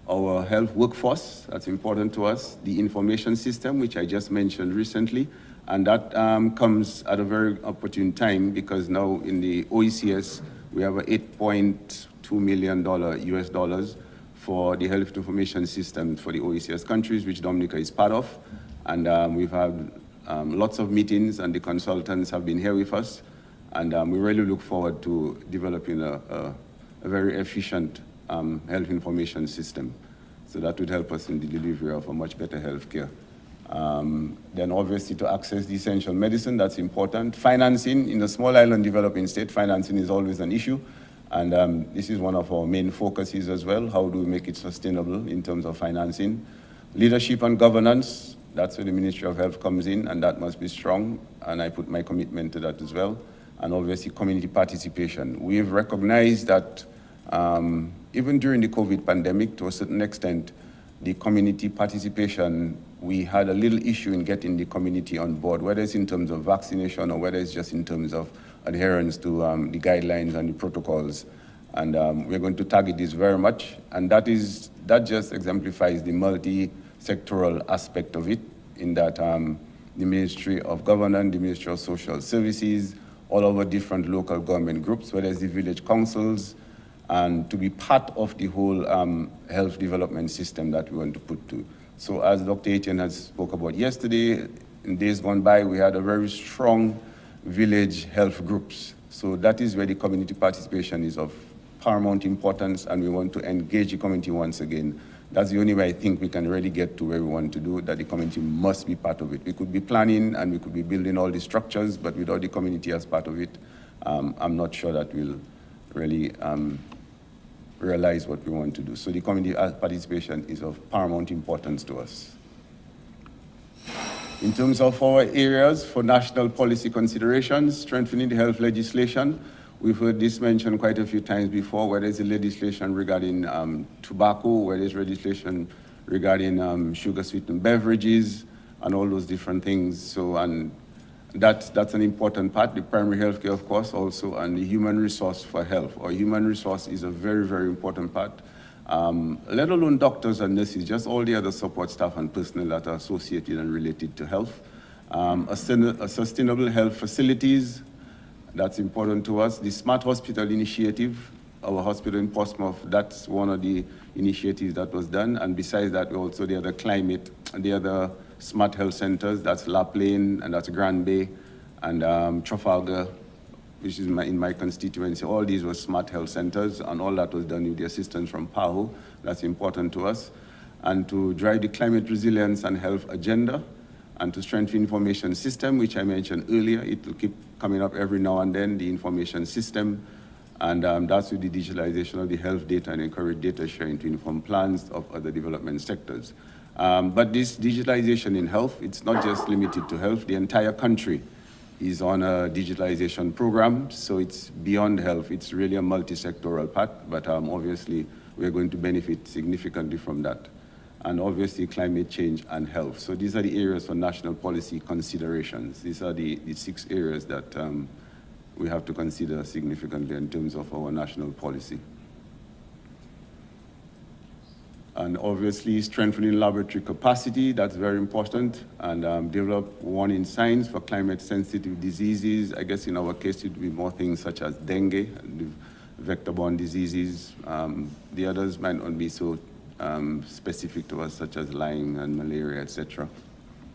our health workforce, that's important to us, the information system, which I just mentioned recently, and that comes at a very opportune time because now in the OECS, we have a $8.2 million US dollars for the health information system for the OECS countries, which Dominica is part of. And we've had lots of meetings, and the consultants have been here with us. And we really look forward to developing a very efficient health information system. So that would help us in the delivery of a much better healthcare. Then obviously to access the essential medicine, that's important. Financing, in a small island developing state, financing is always an issue. And this is one of our main focuses as well. How do we make it sustainable in terms of financing? Leadership and governance, that's where the Ministry of Health comes in, and that must be strong. And I put my commitment to that as well. And obviously community participation. We've recognized that even during the COVID pandemic, to a certain extent, the community participation, we had a little issue in getting the community on board, whether it's in terms of vaccination or whether it's just in terms of adherence to the guidelines and the protocols. And we're going to target this very much. And that just exemplifies the multi-sectoral aspect of it, in that the Ministry of Governance, the Ministry of Social Services, all over different local government groups, whether it's the village councils, and to be part of the whole health development system that we want to put to. So as Dr. Etienne has spoke about yesterday, in days gone by, we had a very strong village health groups. So that is where the community participation is of paramount importance, and we want to engage the community once again. That's the only way I think we can really get to where we want to do, that the community must be part of it. We could be planning and we could be building all the structures, but without the community as part of it, I'm not sure that we'll really realize what we want to do. So the community participation is of paramount importance to us. In terms of our areas for national policy considerations, strengthening the health legislation, we've heard this mentioned quite a few times before, whether it's the legislation regarding tobacco, whether it's legislation regarding sugar-sweetened beverages, and all those different things. So, and that's an important part, the primary healthcare, of course, also, and the human resource for health. Our human resource is a very, very important part. Let alone doctors and nurses, just all the other support staff and personnel that are associated and related to health. A sustainable health facilities, that's important to us. The Smart Hospital Initiative, our hospital in Portsmouth, that's one of the initiatives that was done. And besides that, also the other climate, the other smart health centers, that's Lap Lane, and that's Grand Bay, and Trafalgar, which is in my constituency. All these were smart health centers, and all that was done with the assistance from PAHO. That's important to us. And to drive the climate resilience and health agenda, and to strengthen information system, which I mentioned earlier. It will keep coming up every now and then, the information system. And that's with the digitalization of the health data and encourage data sharing to inform plans of other development sectors. But this digitalization in health, it's not just limited to health. The entire country is on a digitalization program, so it's beyond health. It's really a multi-sectoral part, but obviously we're going to benefit significantly from that. And obviously climate change and health. So these are the areas for national policy considerations. These are the 6 areas that we have to consider significantly in terms of our national policy. And obviously strengthening laboratory capacity, that's very important, and develop warning signs for climate-sensitive diseases. I guess in our case, it would be more things such as dengue, and vector-borne diseases. The others might not be so specific to us, such as Lyme and malaria, etc.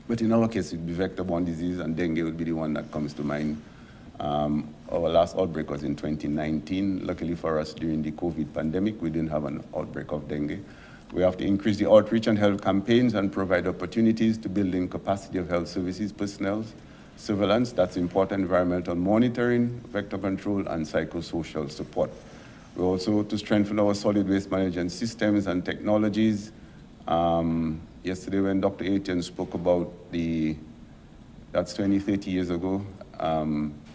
But in our case, it would be vector-borne disease, and dengue would be the one that comes to mind. Our last outbreak was in 2019. Luckily for us, during the COVID pandemic, we didn't have an outbreak of dengue. We have to increase the outreach and health campaigns and provide opportunities to building capacity of health services personnel, surveillance, that's important, environmental monitoring, vector control, and psychosocial support. We also to strengthen our solid waste management systems and technologies. Yesterday when Dr. Etienne spoke about that's 20, 30 years ago,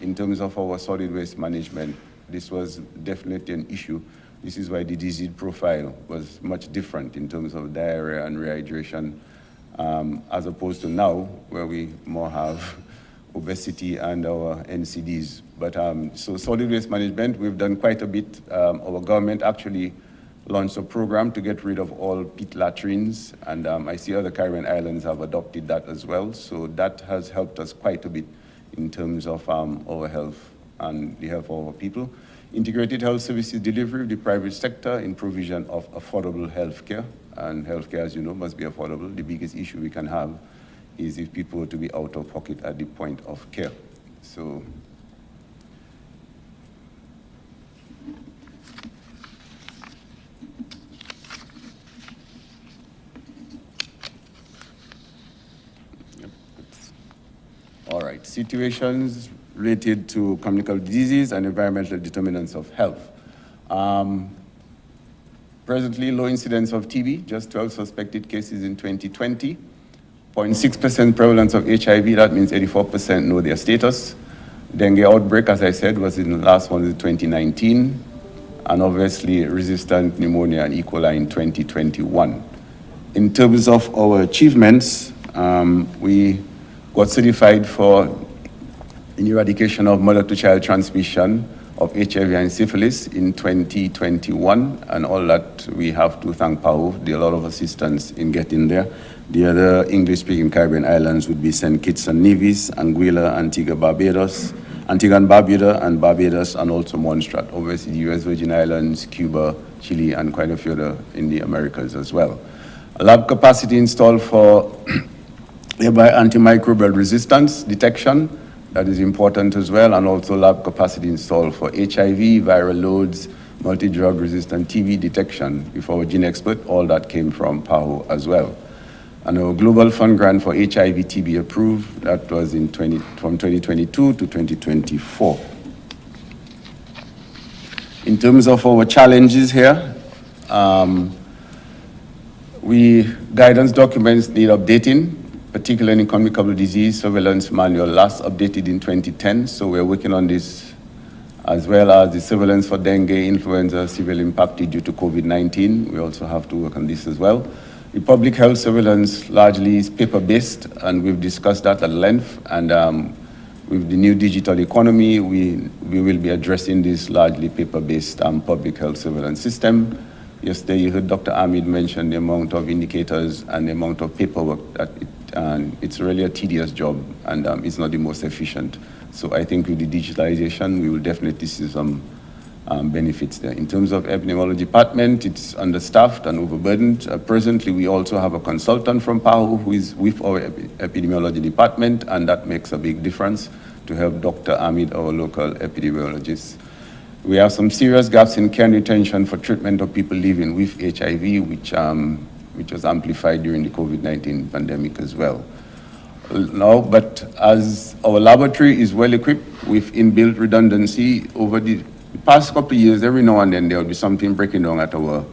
in terms of our solid waste management, this was definitely an issue. This is why the disease profile was much different in terms of diarrhea and rehydration, as opposed to now, where we more have obesity and our NCDs. But so solid waste management, we've done quite a bit. Our government actually launched a program to get rid of all pit latrines, and I see other Caribbean islands have adopted that as well. So that has helped us quite a bit in terms of our health and the health of our people. Integrated health services delivery of the private sector in provision of affordable health care. And healthcare, as you know, must be affordable. The biggest issue we can have is if people were to be out of pocket at the point of care. So, all right, situations related to communicable diseases and environmental determinants of health. Presently, low incidence of TB, just 12 suspected cases in 2020. 0.6% prevalence of HIV, that means 84% know their status. Dengue outbreak, as I said, was in the last one in 2019. And obviously, resistant pneumonia and E. coli in 2021. In terms of our achievements, we got certified for an eradication of mother-to-child transmission of HIV and syphilis in 2021, and all that we have to thank PAHO. There are a lot of assistance in getting there. The other English-speaking Caribbean islands would be St. Kitts and Nevis, Anguilla, Antigua and Barbuda, and Barbados, and also Montserrat. Obviously, the U.S. Virgin Islands, Cuba, Chile, and quite a few other in the Americas as well. A lab capacity installed for thereby antimicrobial resistance detection. That is important as well, and also lab capacity installed for HIV, viral loads, multi-drug resistant TB detection. With our gene expert, all that came from PAHO as well. And our global fund grant for HIV TB approved, that was from 2022 to 2024. In terms of our challenges here, guidance documents need updating, particularly in communicable disease surveillance manual, last updated in 2010. So we're working on this, as well as the surveillance for dengue, influenza, severely impacted due to COVID-19. We also have to work on this as well. The public health surveillance largely is paper-based, and we've discussed that at length. And with the new digital economy, we will be addressing this largely paper-based public health surveillance system. Yesterday, you heard Dr. Ahmed mention the amount of indicators and the amount of paperwork that it's really a tedious job, and it's not the most efficient. So I think with the digitalization, we will definitely see some benefits there. In terms of epidemiology department, it's understaffed and overburdened. Presently, we also have a consultant from PAHO who is with our epidemiology department, and that makes a big difference to help Dr. Ahmed, our local epidemiologist. We have some serious gaps in care and retention for treatment of people living with HIV, which was amplified during the COVID-19 pandemic as well. Now, but as our laboratory is well equipped with inbuilt redundancy, over the past couple of years, every now and then there will be something breaking down at our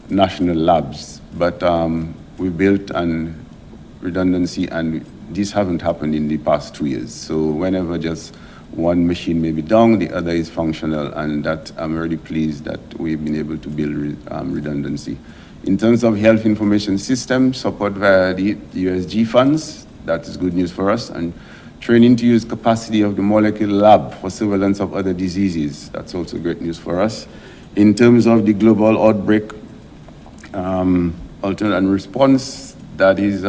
national labs. But we built an redundancy, and this haven't happened in the past 2 years. So whenever just one machine may be down, the other is functional, and that I'm really pleased that we've been able to build redundancy. In terms of health information system, support via the USG funds, that is good news for us, and training to use capacity of the molecular lab for surveillance of other diseases, that's also great news for us. In terms of the global outbreak alternate and response, that is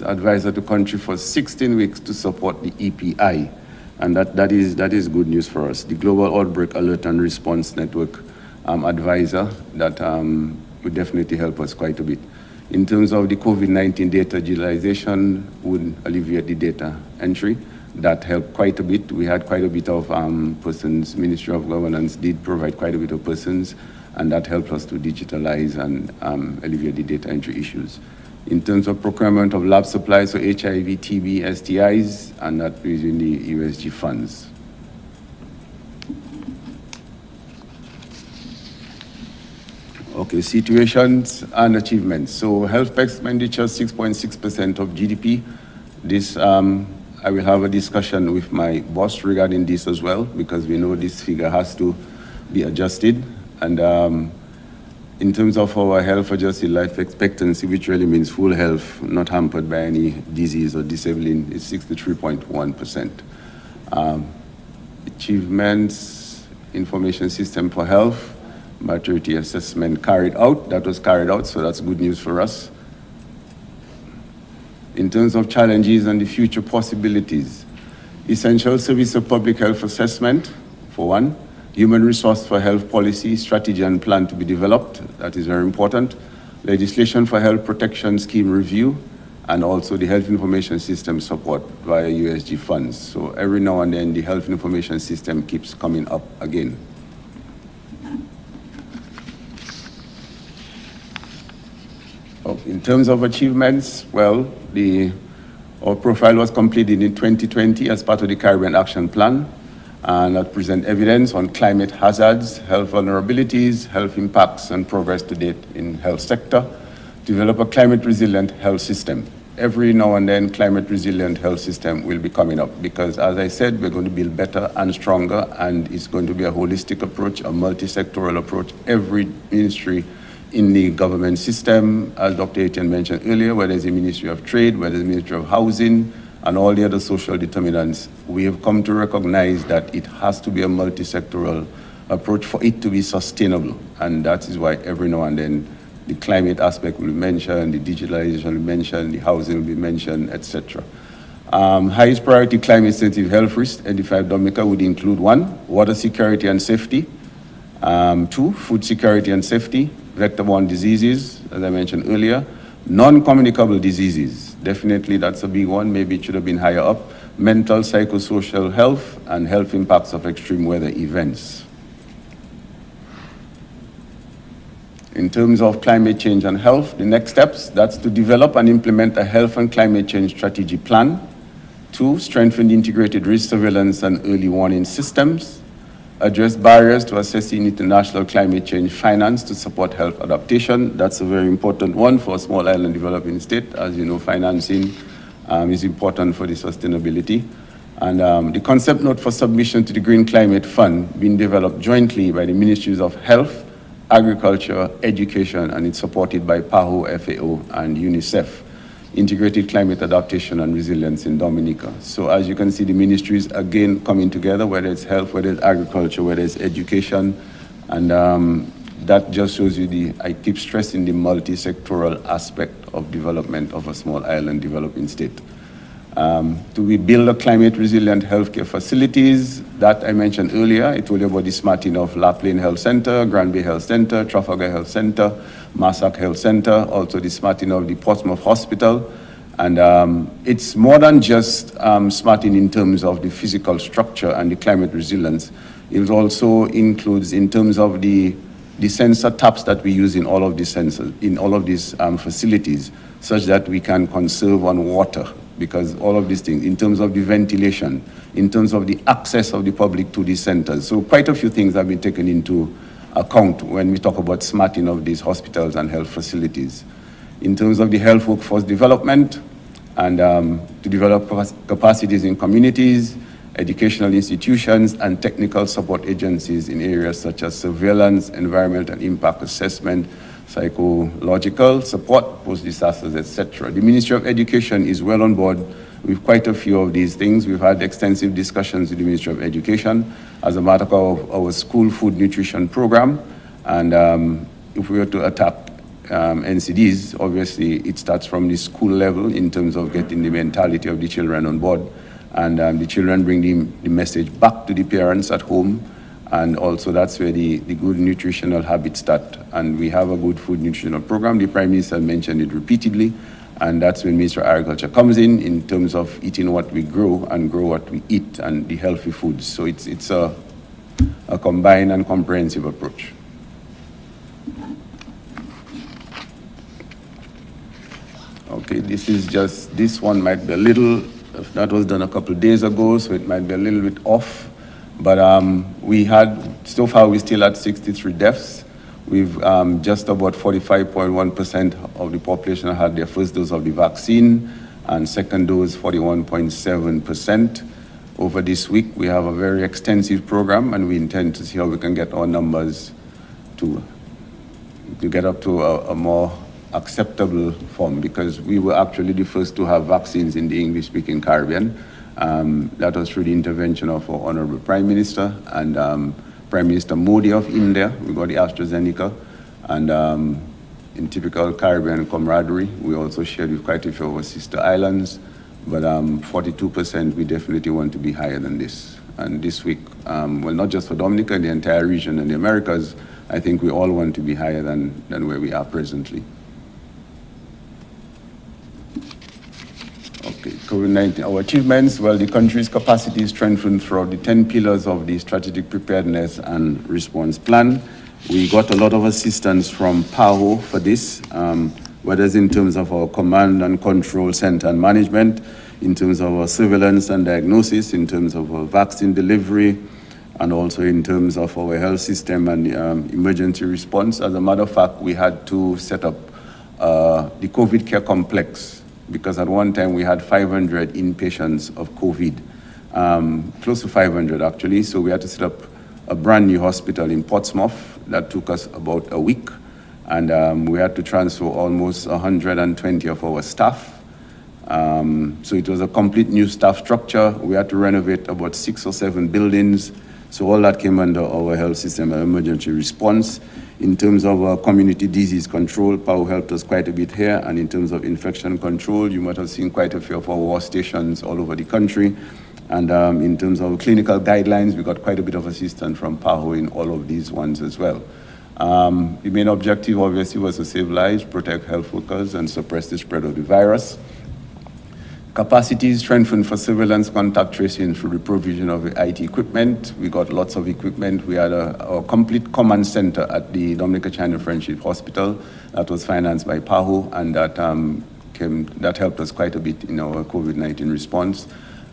advisor to country for 16 weeks to support the EPI. And that is good news for us. The Global Outbreak Alert and Response Network advisor, that would definitely help us quite a bit. In terms of the COVID-19 data utilization, would alleviate the data entry. That helped quite a bit. We had quite a bit of persons. Ministry of Governance did provide quite a bit of persons, and that helped us to digitalize and alleviate the data entry issues. In terms of procurement of lab supplies for HIV, TB, STIs, and that using the USG funds. Okay, situations and achievements. So health expenditure, 6.6% of GDP. This, I will have a discussion with my boss regarding this as well, because we know this figure has to be adjusted. And in terms of our health-adjusted life expectancy, which really means full health, not hampered by any disease or disabling, is 63.1%. Achievements, information system for health, maturity assessment carried out. That was carried out, so that's good news for us. In terms of challenges and the future possibilities, essential service of public health assessment, for one. Human resource for health policy, strategy and plan to be developed. That is very important. Legislation for health protection scheme review, and also the health information system support via USG funds. So every now and then the health information system keeps coming up again. In terms of achievements, well, our profile was completed in 2020 as part of the Caribbean Action Plan, and that present evidence on climate hazards, health vulnerabilities, health impacts, and progress to date in health sector. Develop a climate resilient health system. Every now and then, climate resilient health system will be coming up because, as I said, we're going to build better and stronger, and it's going to be a holistic approach, a multi-sectoral approach. Every ministry in the government system, as Dr. Etienne mentioned earlier, whether it's the Ministry of Trade, whether it's the Ministry of Housing, and all the other social determinants, we have come to recognize that it has to be a multi-sectoral approach for it to be sustainable. And that is why every now and then the climate aspect will be mentioned, the digitalization will be mentioned, the housing will be mentioned, etc. Highest priority climate-sensitive health risks identified by Dominica would include 1, water security and safety, 2, food security and safety, vector-borne diseases, as I mentioned earlier, non-communicable diseases. Definitely that's a big one. Maybe it should have been higher up. Mental, psychosocial health, and health impacts of extreme weather events. In terms of climate change and health, the next steps, that's to develop and implement a health and climate change strategy plan. 2, strengthen the integrated risk surveillance and early warning systems. Address barriers to accessing international climate change finance to support health adaptation. That's a very important one for a small island developing state. As you know, financing is important for the sustainability. And the concept note for submission to the Green Climate Fund being developed jointly by the Ministries of Health, Agriculture, Education, and it's supported by PAHO, FAO, and UNICEF. Integrated climate adaptation and resilience in Dominica. So as you can see, the ministries again coming together, whether it's health, whether it's agriculture, whether it's education, and that just shows you I keep stressing the multi-sectoral aspect of development of a small island developing state. We build a climate resilient healthcare facilities that I mentioned earlier. I told you about the smarting of La Plaine Health Center, Grand Bay Health Center, Trafalgar Health Center, Massac Health Center, also the smarting of the Portsmouth Hospital. And it's more than just smarting in terms of the physical structure and the climate resilience. It also includes in terms of the sensor taps that we use in all of these sensors, in all of these facilities, such that we can conserve on water. Because all of these things, in terms of the ventilation, in terms of the access of the public to these centers. So quite a few things have been taken into account when we talk about smarting of these hospitals and health facilities. In terms of the health workforce development and to develop capacities in communities, educational institutions, and technical support agencies in areas such as surveillance, environmental and impact assessment, psychological support, post-disasters, etc. The Ministry of Education is well on board with quite a few of these things. We've had extensive discussions with the Ministry of Education as a matter of our school food nutrition program. And if we were to attack NCDs, obviously it starts from the school level in terms of getting the mentality of the children on board. And the children bring the message back to the parents at home. And also that's where the good nutritional habits start. And we have a good food nutritional program. The Prime Minister mentioned it repeatedly. And that's when Minister of Agriculture comes in terms of eating what we grow and grow what we eat and the healthy foods. So it's a combined and comprehensive approach. Okay, this one might be a little, that was done a couple of days ago, so it might be a little bit off. But so far we still at 63 deaths. We've just about 45.1% of the population had their first dose of the vaccine, and second dose 41.7%. Over this week, we have a very extensive program, and we intend to see how we can get our numbers to to get up to a more acceptable form, because we were actually the first to have vaccines in the English-speaking Caribbean. That was through the intervention of our Honorable Prime Minister and Prime Minister Modi of India. We got the AstraZeneca, and in typical Caribbean camaraderie, we also shared with quite a few of our sister islands, but 42%, we definitely want to be higher than this. And this week, well, not just for Dominica, the entire region and the Americas, I think we all want to be higher than where we are presently. Okay, COVID-19, our achievements, well, the country's capacity is strengthened throughout the 10 pillars of the Strategic Preparedness and Response Plan. We got a lot of assistance from PAHO for this, whether it's in terms of our command and control center and management, in terms of our surveillance and diagnosis, in terms of our vaccine delivery, and also in terms of our health system and emergency response. As a matter of fact, we had to set up the COVID care complex, because at one time we had 500 inpatients of COVID, close to 500 actually. So we had to set up a brand new hospital in Portsmouth. That took us about a week. And we had to transfer almost 120 of our staff. So it was a complete new staff structure. We had to renovate about 6 or 7 buildings. So all that came under our health system and emergency response. In terms of community disease control, PAHO helped us quite a bit here. And in terms of infection control, you might have seen quite a few of our war stations all over the country. And in terms of clinical guidelines, we got quite a bit of assistance from PAHO in all of these ones as well. The main objective, obviously, was to save lives, protect health workers, and suppress the spread of the virus. Capacity is strengthened for surveillance contact tracing through the provision of IT equipment. We got lots of equipment. We had a complete command center at the Dominica China Friendship Hospital that was financed by PAHO, and that helped us quite a bit in our COVID-19 response.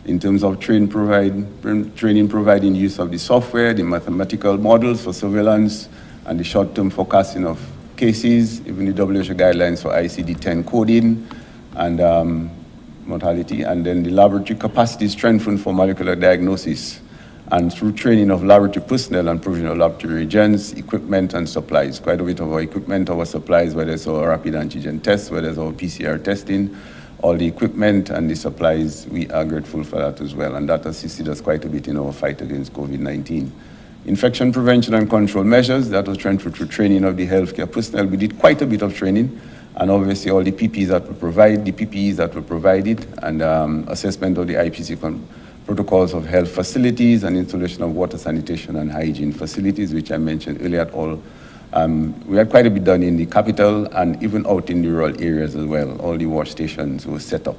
In terms of training providing use of the software, the mathematical models for surveillance, and the short-term forecasting of cases, even the WHO guidelines for ICD-10 coding and mortality, and then the laboratory capacity strengthened for molecular diagnosis, and through training of laboratory personnel and provision of laboratory reagents, equipment, and supplies. Quite a bit of our equipment, our supplies, whether it's our rapid antigen tests, whether it's our PCR testing, all the equipment and the supplies, we are grateful for that as well, and that assisted us quite a bit in our fight against COVID-19. Infection prevention and control measures, that was strengthened through training of the healthcare personnel. We did quite a bit of training, and obviously all the PPEs that were provided, and assessment of the IPC protocols of health facilities and installation of water sanitation and hygiene facilities, which I mentioned earlier at all. We had quite a bit done in the capital and even out in the rural areas as well. All the wash stations were set up.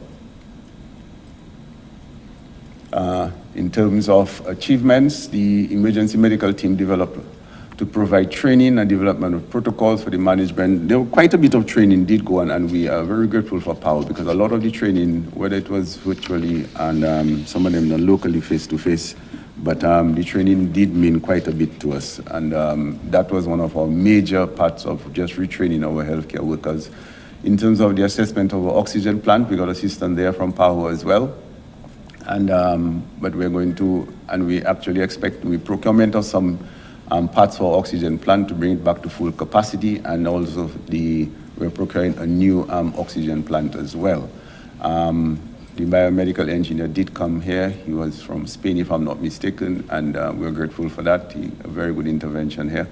In terms of achievements, the emergency medical team developed to provide training and development of protocols for the management. There were quite a bit of training did go on, and we are very grateful for PAHO, because a lot of the training, whether it was virtually and some of them done locally face-to-face, but the training did mean quite a bit to us. And that was one of our major parts of just retraining our healthcare workers. In terms of the assessment of our oxygen plant, we got assistance there from PAHO as well. And but we're going to, and we actually expect procurement of some parts for our oxygen plant to bring it back to full capacity, and also we're procuring a new oxygen plant as well. The biomedical engineer did come here. He was from Spain, if I'm not mistaken, and we're grateful for that. A very good intervention here.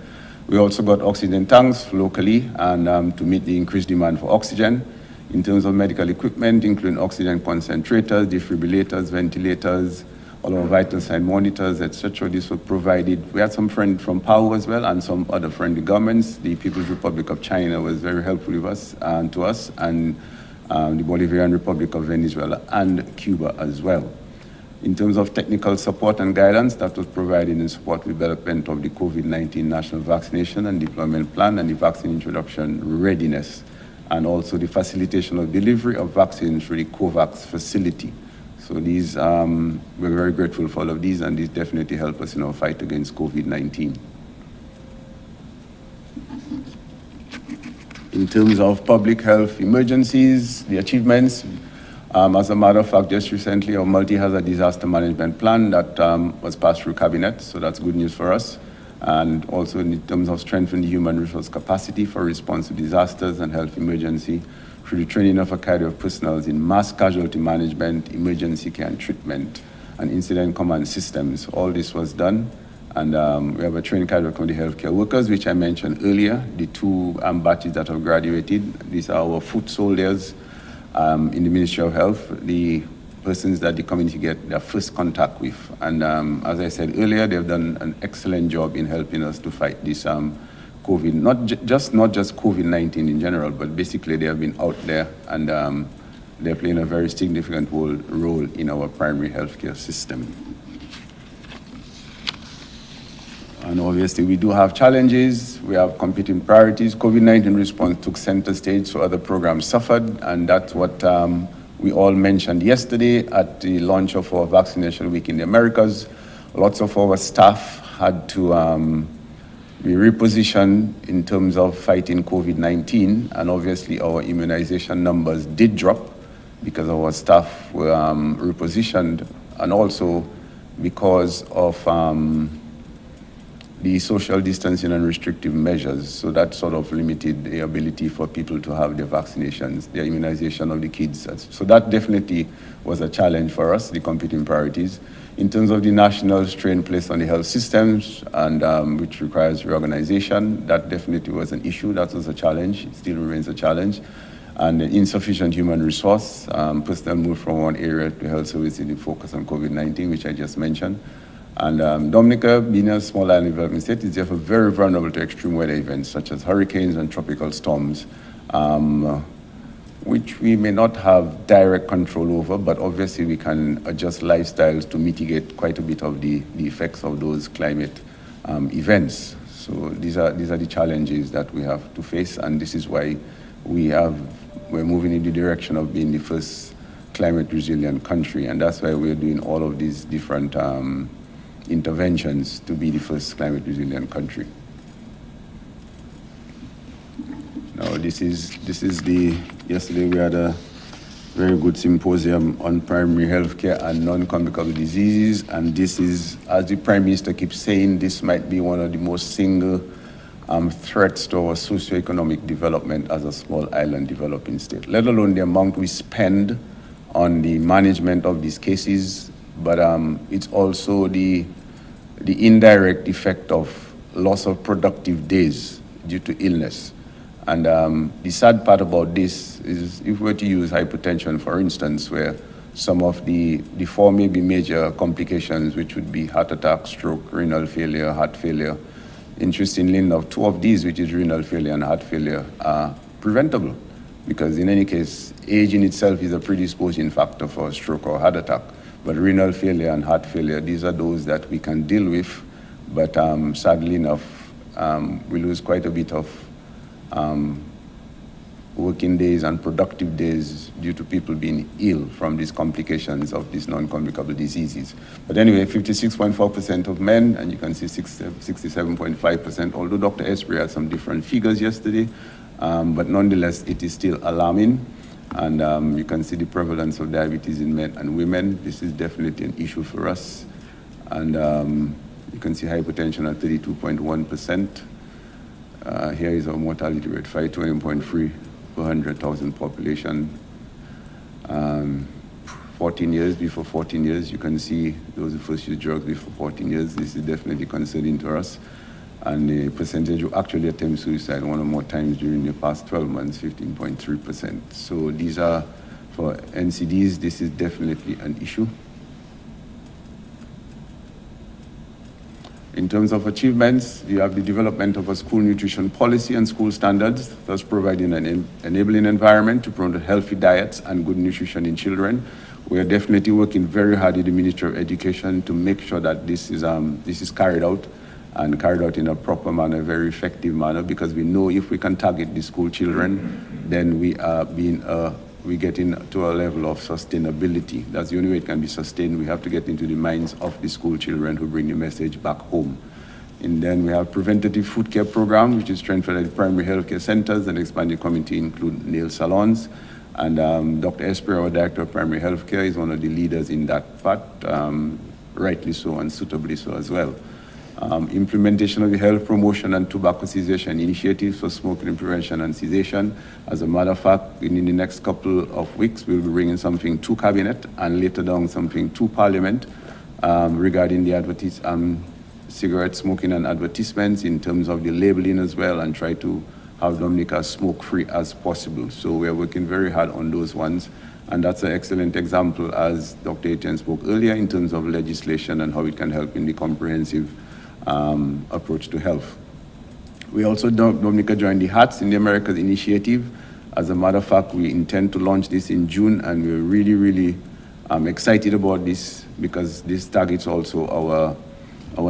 We also got oxygen tanks locally, and to meet the increased demand for oxygen. In terms of medical equipment, including oxygen concentrators, defibrillators, ventilators, all our vital sign monitors, etc. This was provided. We had some friends from PAHO as well, and some other friendly governments. The People's Republic of China was very helpful with us and to us, and the Bolivarian Republic of Venezuela and Cuba as well. In terms of technical support and guidance, that was provided in support of development of the COVID-19 National Vaccination and Deployment Plan and the vaccine introduction readiness, and also the facilitation of delivery of vaccines through the COVAX facility. So these, we're very grateful for all of these, and these definitely help us in our fight against COVID-19. In terms of public health emergencies, the achievements, as a matter of fact, just recently, our multi-hazard disaster management plan that was passed through cabinet, so that's good news for us. and also in terms of strengthening human resource capacity for response to disasters and health emergency through the training of a cadre of personnel in mass casualty management, emergency care and treatment, and incident command systems. All this was done. And we have a training cadre of community healthcare workers, which I mentioned earlier, the two batches that have graduated. These are our foot soldiers in the Ministry of Health, the persons that the community get their first contact with. And as I said earlier, they've done an excellent job in helping us to fight this COVID, not just COVID-19 in general, but basically they have been out there and they're playing a very significant role in our primary healthcare system. And obviously we do have challenges, we have competing priorities. COVID-19 response took center stage, so other programs suffered, and that's what we all mentioned yesterday at the launch of our vaccination week in the Americas. Lots of our staff had to be repositioned in terms of fighting COVID-19, and obviously our immunization numbers did drop because our staff were repositioned, and also because of the social distancing and restrictive measures. So that sort of limited the ability for people to have their vaccinations, their immunization of the kids. So that definitely was a challenge for us, the competing priorities. In terms of the national strain placed on the health systems, and which requires reorganization, that definitely was an issue. That was a challenge. It still remains a challenge. And insufficient human resource. Personnel moved from one area to health services to focus on COVID-19, which I just mentioned. And Dominica, being a small island development state, is therefore very vulnerable to extreme weather events such as hurricanes and tropical storms, which we may not have direct control over, but obviously we can adjust lifestyles to mitigate quite a bit of the effects of those climate events. So these are the challenges that we have to face, and this is why we're moving in the direction of being the first climate resilient country, and that's why we're doing all of these different interventions to be the first climate resilient country. Now yesterday we had a very good symposium on primary healthcare and non-communicable diseases, and this is, as the Prime Minister keeps saying, this might be one of the most single threats to our socioeconomic development as a small island developing state, let alone the amount we spend on the management of these cases, but it's also the indirect effect of loss of productive days due to illness. And the sad part about this is, if we were to use hypertension, for instance, where some of the four maybe major complications, which would be heart attack, stroke, renal failure, heart failure, interestingly enough, two of these, which is renal failure and heart failure, are preventable. Because in any case, age in itself is a predisposing factor for a stroke or heart attack. But renal failure and heart failure, these are those that we can deal with. But sadly enough, we lose quite a bit of working days and productive days due to people being ill from these complications of these non-communicable diseases. But anyway, 56.4% of men, and you can see 67.5%, although Dr. Esprey had some different figures yesterday, but nonetheless, it is still alarming. And you can see the prevalence of diabetes in men and women. This is definitely an issue for us. And you can see hypertension at 32.1%. Here is our mortality rate, 520.3 per 100,000 population. 14 years, before 14 years, you can see those who first use drugs before 14 years. This is definitely concerning to us. And the percentage who actually attempt suicide one or more times during the past 12 months, 15.3%. So these are, for NCDs, this is definitely an issue. In terms of achievements, you have the development of a school nutrition policy and school standards, thus providing an enabling environment to promote healthy diets and good nutrition in children. We are definitely working very hard in the Ministry of Education to make sure that this is carried out, and carried out in a proper manner, a very effective manner, because we know if we can target the school children, then we get into a level of sustainability. That's the only way it can be sustained. We have to get into the minds of the school children who bring the message back home. And then we have preventative food care program, which is strengthened at the primary healthcare centers, and expanded community include nail salons. And Dr. Esprey, our Director of Primary Healthcare, is one of the leaders in that part, rightly so and suitably so as well. implementation of the health promotion and tobacco cessation initiatives for smoking prevention and cessation. As a matter of fact, within the next couple of weeks, we'll be bringing something to Cabinet and later down something to Parliament regarding the cigarette smoking and advertisements in terms of the labeling as well, and try to have Dominica as smoke-free as possible. So we're working very hard on those ones. And that's an excellent example, as Dr. Etienne spoke earlier, in terms of legislation and how it can help in the comprehensive approach to health. We also, Dominica joined the HATS in the Americas initiative. As a matter of fact, we intend to launch this in June, and we're really, really excited about this, because this targets also our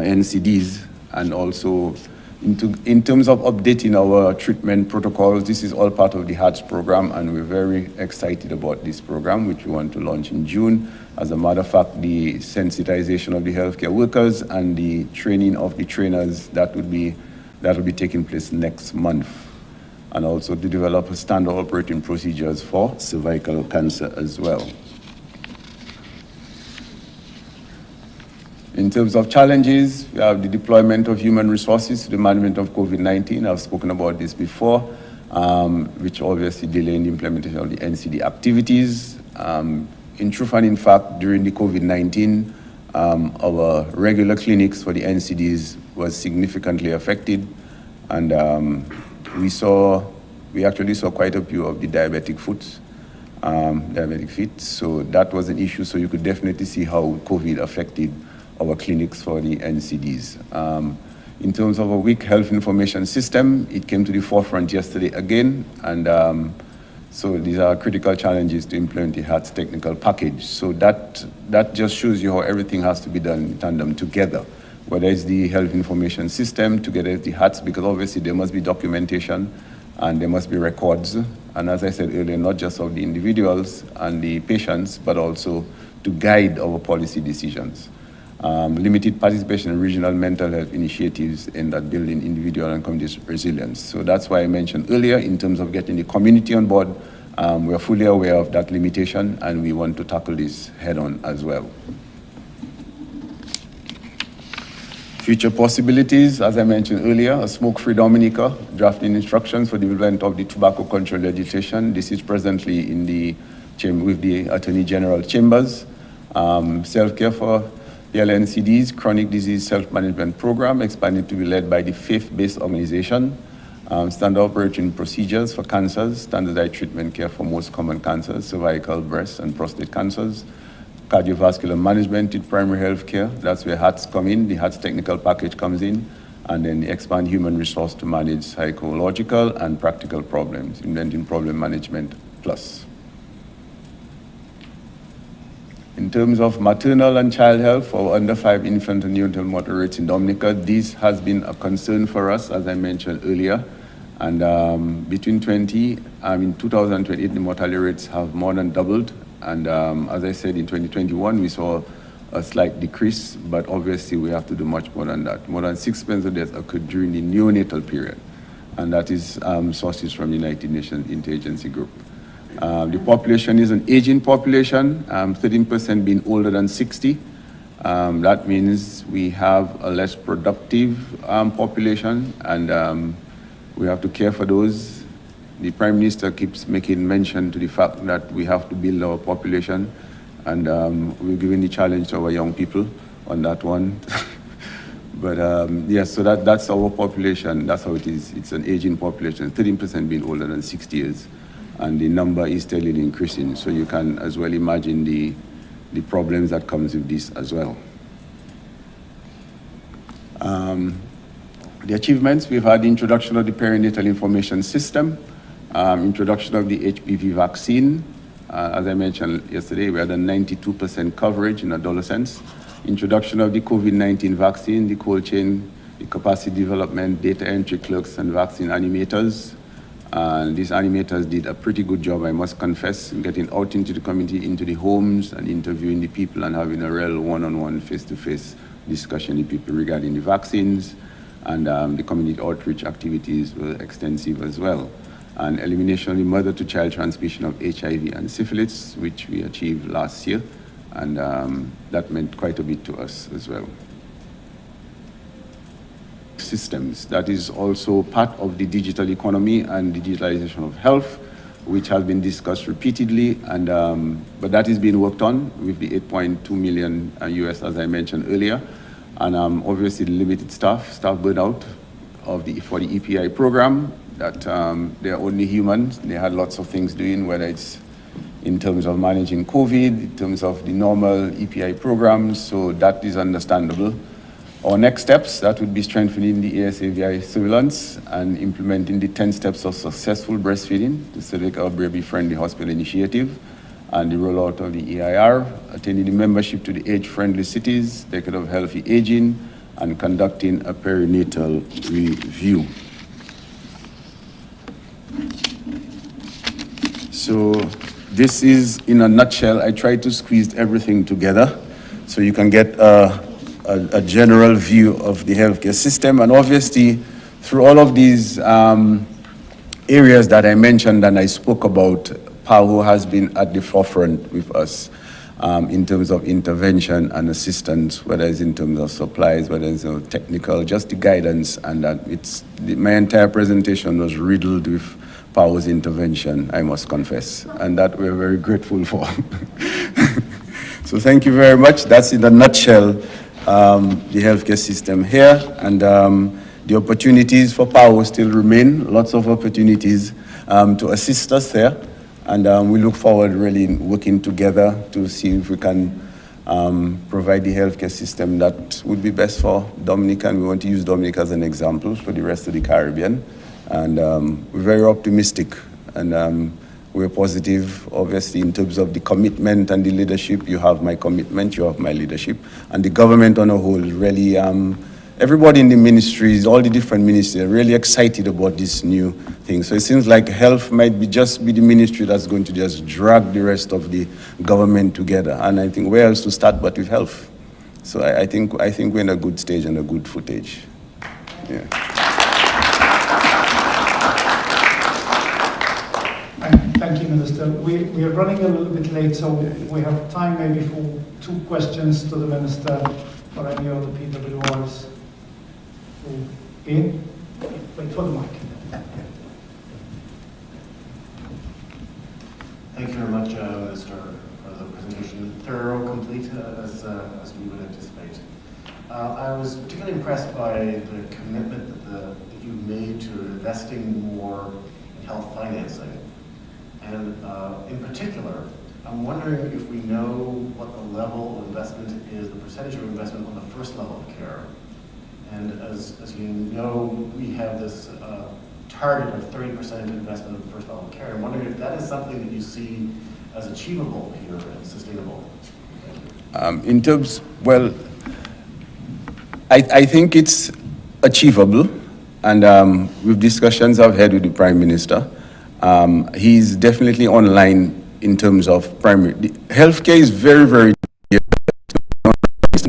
NCDs, and also in terms of updating our treatment protocols. This is all part of the HATS program, and we're very excited about this program, which we want to launch in June. As a matter of fact, the sensitization of the healthcare workers and the training of the trainers, that will be taking place next month. And also to develop a standard operating procedures for cervical cancer as well. In terms of challenges, we have the deployment of human resources to the management of COVID-19. I've spoken about this before, which obviously delaying the implementation of the NCD activities. In truth and in fact, during the COVID-19, our regular clinics for the NCDs was significantly affected, and we actually saw quite a few of the diabetic feet. So that was an issue. So you could definitely see how COVID affected our clinics for the NCDs. In terms of a weak health information system, it came to the forefront yesterday again, and so these are critical challenges to implement the HATS technical package. So that just shows you how everything has to be done in tandem together, whether it's the health information system together with the HATS, because obviously there must be documentation and there must be records. And as I said earlier, not just of the individuals and the patients, but also to guide our policy decisions. Limited participation in regional mental health initiatives in that building individual and community resilience. So that's why I mentioned earlier, in terms of getting the community on board, we are fully aware of that limitation, and we want to tackle this head on as well. Future possibilities, as I mentioned earlier, a smoke-free Dominica, drafting instructions for development of the tobacco control legislation. This is presently in with the Attorney General chambers. Self-care for the LNCDs, chronic disease self-management program, expanded to be led by the faith-based organization. Standard operating procedures for cancers, standardized treatment care for most common cancers, cervical, breast, and prostate cancers. Cardiovascular management in primary health care, that's where HATS come in, the HATS technical package comes in, and then the expand human resource to manage psychological and practical problems, inventing problem management plus. In terms of maternal and child health for under 5 infant and neonatal mortality rates in Dominica, this has been a concern for us, as I mentioned earlier. And between 2028, the mortality rates have more than doubled. And as I said, in 2021, we saw a slight decrease, but obviously we have to do much more than that. More than 6 deaths occurred during the neonatal period. And that is sources from the United Nations Interagency Group. The population is an aging population, 13% being older than 60. That means we have a less productive population, and we have to care for those. The Prime Minister keeps making mention to the fact that we have to build our population, and we're giving the challenge to our young people on that one. But yes, so that's our population. That's how it is. It's an aging population, 13% being older than 60 years. And the number is steadily increasing. So you can as well imagine the problems that comes with this as well. The achievements, we've had the introduction of the perinatal information system, introduction of the HPV vaccine. As I mentioned yesterday, we had a 92% coverage in adolescents. Introduction of the COVID-19 vaccine, the cold chain, the capacity development, data entry clerks, and vaccine animators. These animators did a pretty good job, I must confess, in getting out into the community, into the homes, and interviewing the people and having a real one-on-one, face-to-face discussion with people regarding the vaccines. And the community outreach activities were extensive as well. And elimination of the mother-to-child transmission of HIV and syphilis, which we achieved last year. And that meant quite a bit to us as well. systems. That is also part of the digital economy and digitalization of health, which has been discussed repeatedly, and but that is being worked on with the 8.2 million US, as I mentioned earlier, and obviously the limited staff burnout for the EPI program. That they're only humans. They had lots of things doing, whether it's in terms of managing COVID, in terms of the normal EPI programs, so that is understandable. Our next steps, that would be strengthening the ASAVI surveillance and implementing the 10 steps of successful breastfeeding, the Cervical Baby-Friendly Hospital Initiative, and the rollout of the EIR, attending the membership to the age-friendly cities, decade of healthy aging, and conducting a perinatal review. So this is, in a nutshell, I tried to squeeze everything together so you can get a general view of the healthcare system. And obviously, through all of these areas that I mentioned and I spoke about, PAHO has been at the forefront with us in terms of intervention and assistance, whether it's in terms of supplies, whether it's technical, just the guidance, and that my entire presentation was riddled with PAHO's intervention, I must confess, and that we're very grateful for. So thank you very much. That's in a nutshell the healthcare system here, and the opportunities for PAHO still remain, lots of opportunities to assist us there, and we look forward really working together to see if we can provide the healthcare system that would be best for Dominica, and we want to use Dominica as an example for the rest of the Caribbean, and we're very optimistic, and we're positive, obviously, in terms of the commitment and the leadership. You have my commitment, you have my leadership. And the government on a whole, really, everybody in the ministries, all the different ministries, are really excited about this new thing. So it seems like health might just be the ministry that's going to just drag the rest of the government together. And I think where else to start but with health? So I think we're in a good stage and a good footage. Yeah. Thank you, Minister. We are running a little bit late, so we have time maybe for 2 questions to the Minister or any of the PWRs. Ian, wait for the mic. Thank you very much, Minister, for the presentation. Thorough, complete, as we would anticipate. I was particularly impressed by the commitment that you made to investing more in health financing. And in particular, I'm wondering if we know what the level of investment is, the percentage of investment on the first level of care. And as you know, we have this target of 30% investment in the first level of care. I'm wondering if that is something that you see as achievable here and sustainable. In terms, well, I think it's achievable, and with discussions I've had with the Prime Minister, he's definitely online in terms of primary. Healthcare is very, very dear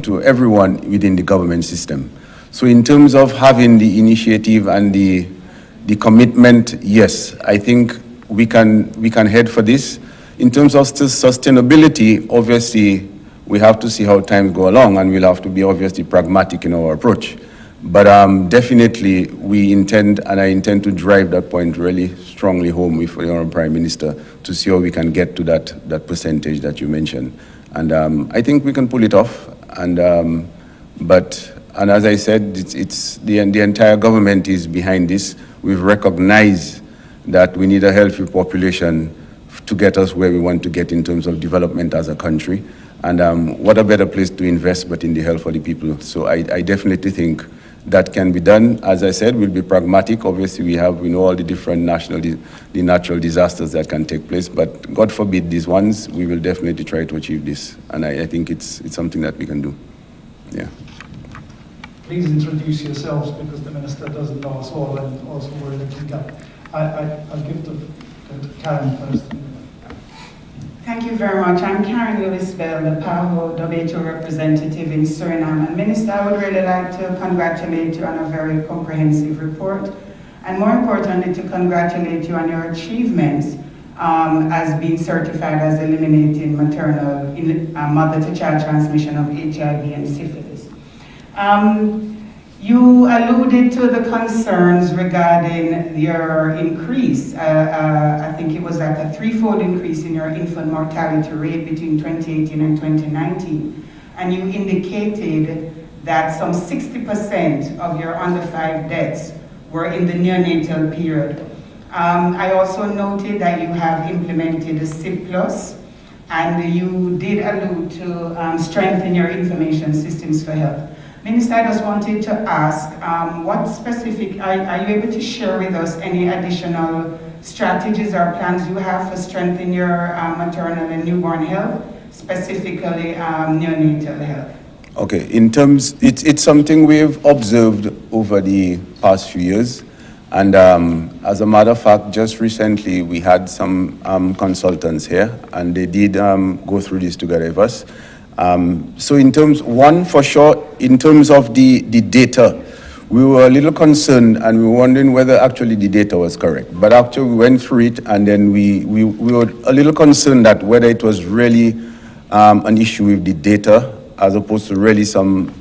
to everyone within the government system. So in terms of having the initiative and the commitment, yes, I think we can head for this. In terms of sustainability, obviously, we have to see how times go along, and we'll have to be obviously pragmatic in our approach. But definitely, we intend, and I intend to drive that point really strongly home with the Honourable Prime Minister to see how we can get to that percentage that you mentioned. And I think we can pull it off. And and as I said, it's the entire government is behind this. We've recognized that we need a healthy population to get us where we want to get in terms of development as a country. And what a better place to invest but in the health of the people. So I definitely think that can be done. As I said, we'll be pragmatic. Obviously, we know all the different the natural disasters that can take place, but God forbid these ones, we will definitely try to achieve this. And I think it's something that we can do. Yeah. Please introduce yourselves, because the Minister doesn't know us all, and also we're looking up. I'll give to Karen first. Thank you very much. I'm Karen Lewis-Bell, the PAHO WHO representative in Suriname. And Minister, I would really like to congratulate you on a very comprehensive report, and more importantly, to congratulate you on your achievements as being certified as eliminating maternal mother-to-child transmission of HIV and syphilis. You alluded to the concerns regarding your increase. I think it was like a threefold increase in your infant mortality rate between 2018 and 2019. And you indicated that some 60% of your under 5 deaths were in the neonatal period. I also noted that you have implemented a SIP+, and you did allude to strengthen your information systems for health. Minister, I just wanted to ask, what specific, are you able to share with us any additional strategies or plans you have for strengthening your maternal and newborn health, specifically neonatal health? Okay, in terms, it's something we've observed over the past few years. And as a matter of fact, just recently we had some consultants here, and they did go through this together with us. So in terms, one for sure, in terms of the data, we were a little concerned and we were wondering whether actually the data was correct. But actually we went through it, and then we were a little concerned that whether it was really an issue with the data as opposed to really some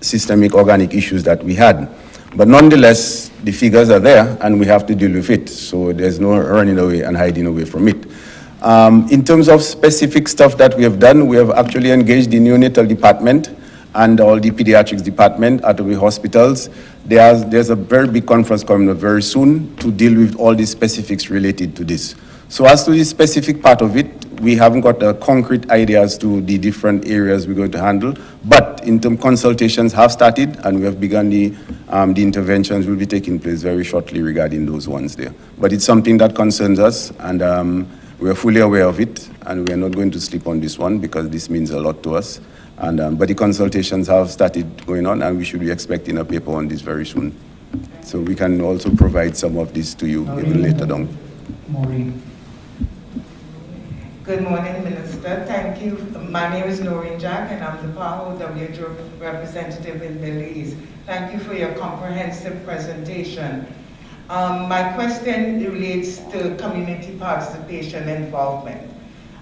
systemic organic issues that we had. But nonetheless, the figures are there and we have to deal with it. So there's no running away and hiding away from it. In terms of specific stuff that we have done, we have actually engaged the neonatal department and all the pediatrics department at the hospitals. There's a very big conference coming up very soon to deal with all the specifics related to this. So as to the specific part of it, we haven't got a concrete idea as to the different areas we're going to handle, but consultations have started and we have begun the interventions will be taking place very shortly regarding those ones there. But it's something that concerns us, and we are fully aware of it, and we are not going to sleep on this one because this means a lot to us. And but the consultations have started going on, and we should be expecting a paper on this very soon. So we can also provide some of this to you even later on. Maureen. Good morning, Minister. Thank you. My name is Noreen Jack, and I'm the PAHO WHO representative in Belize. Thank you for your comprehensive presentation. My question relates to community participation involvement.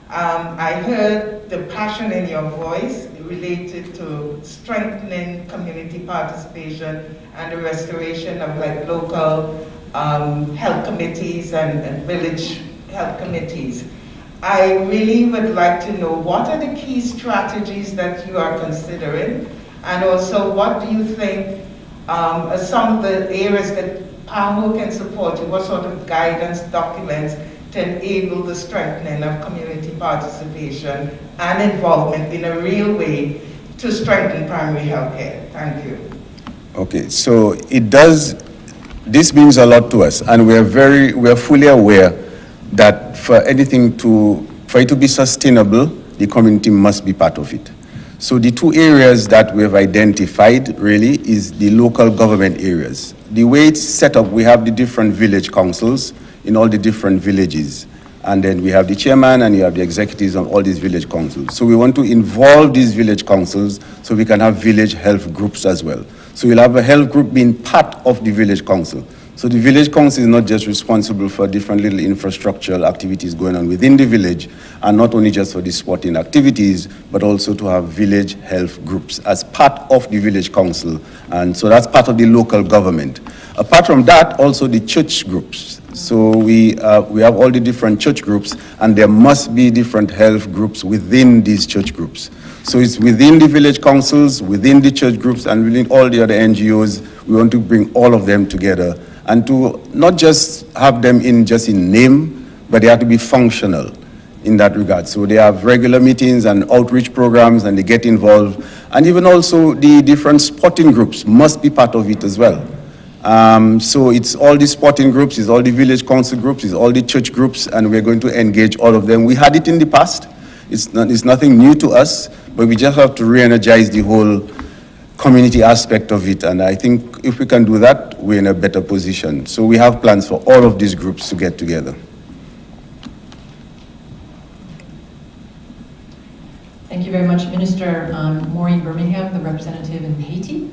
I heard the passion in your voice related to strengthening community participation and the restoration of local health committees and village health committees. I really would like to know what are the key strategies that you are considering, and also what do you think are some of the areas that PAHO can support you, what sort of guidance documents to enable the strengthening of community participation and involvement in a real way to strengthen primary health care. Thank you. Okay, so this means a lot to us, and we are fully aware that for it to be sustainable, the community must be part of it. So the two areas that we have identified really is the local government areas. The way it's set up, we have the different village councils in all the different villages. And then we have the chairman and you have the executives of all these village councils. So we want to involve these village councils so we can have village health groups as well. So you'll have a health group being part of the village council. So the village council is not just responsible for different little infrastructural activities going on within the village, and not only just for the sporting activities, but also to have village health groups as part of the village council. And so that's part of the local government. Apart from that, also the church groups. So we have all the different church groups, and there must be different health groups within these church groups. So it's within the village councils, within the church groups, and within all the other NGOs. We want to bring all of them together and to not just have them just in name, but they have to be functional in that regard. So they have regular meetings and outreach programs, and they get involved. And even also the different sporting groups must be part of it as well. So it's all the sporting groups, it's all the village council groups, it's all the church groups, and we're going to engage all of them. We had it in the past. It's nothing new to us, but we just have to re-energize the whole community aspect of it. And I think if we can do that, we're in a better position. So we have plans for all of these groups to get together. Thank you very much, Minister. Maureen Birmingham, the representative in Haiti.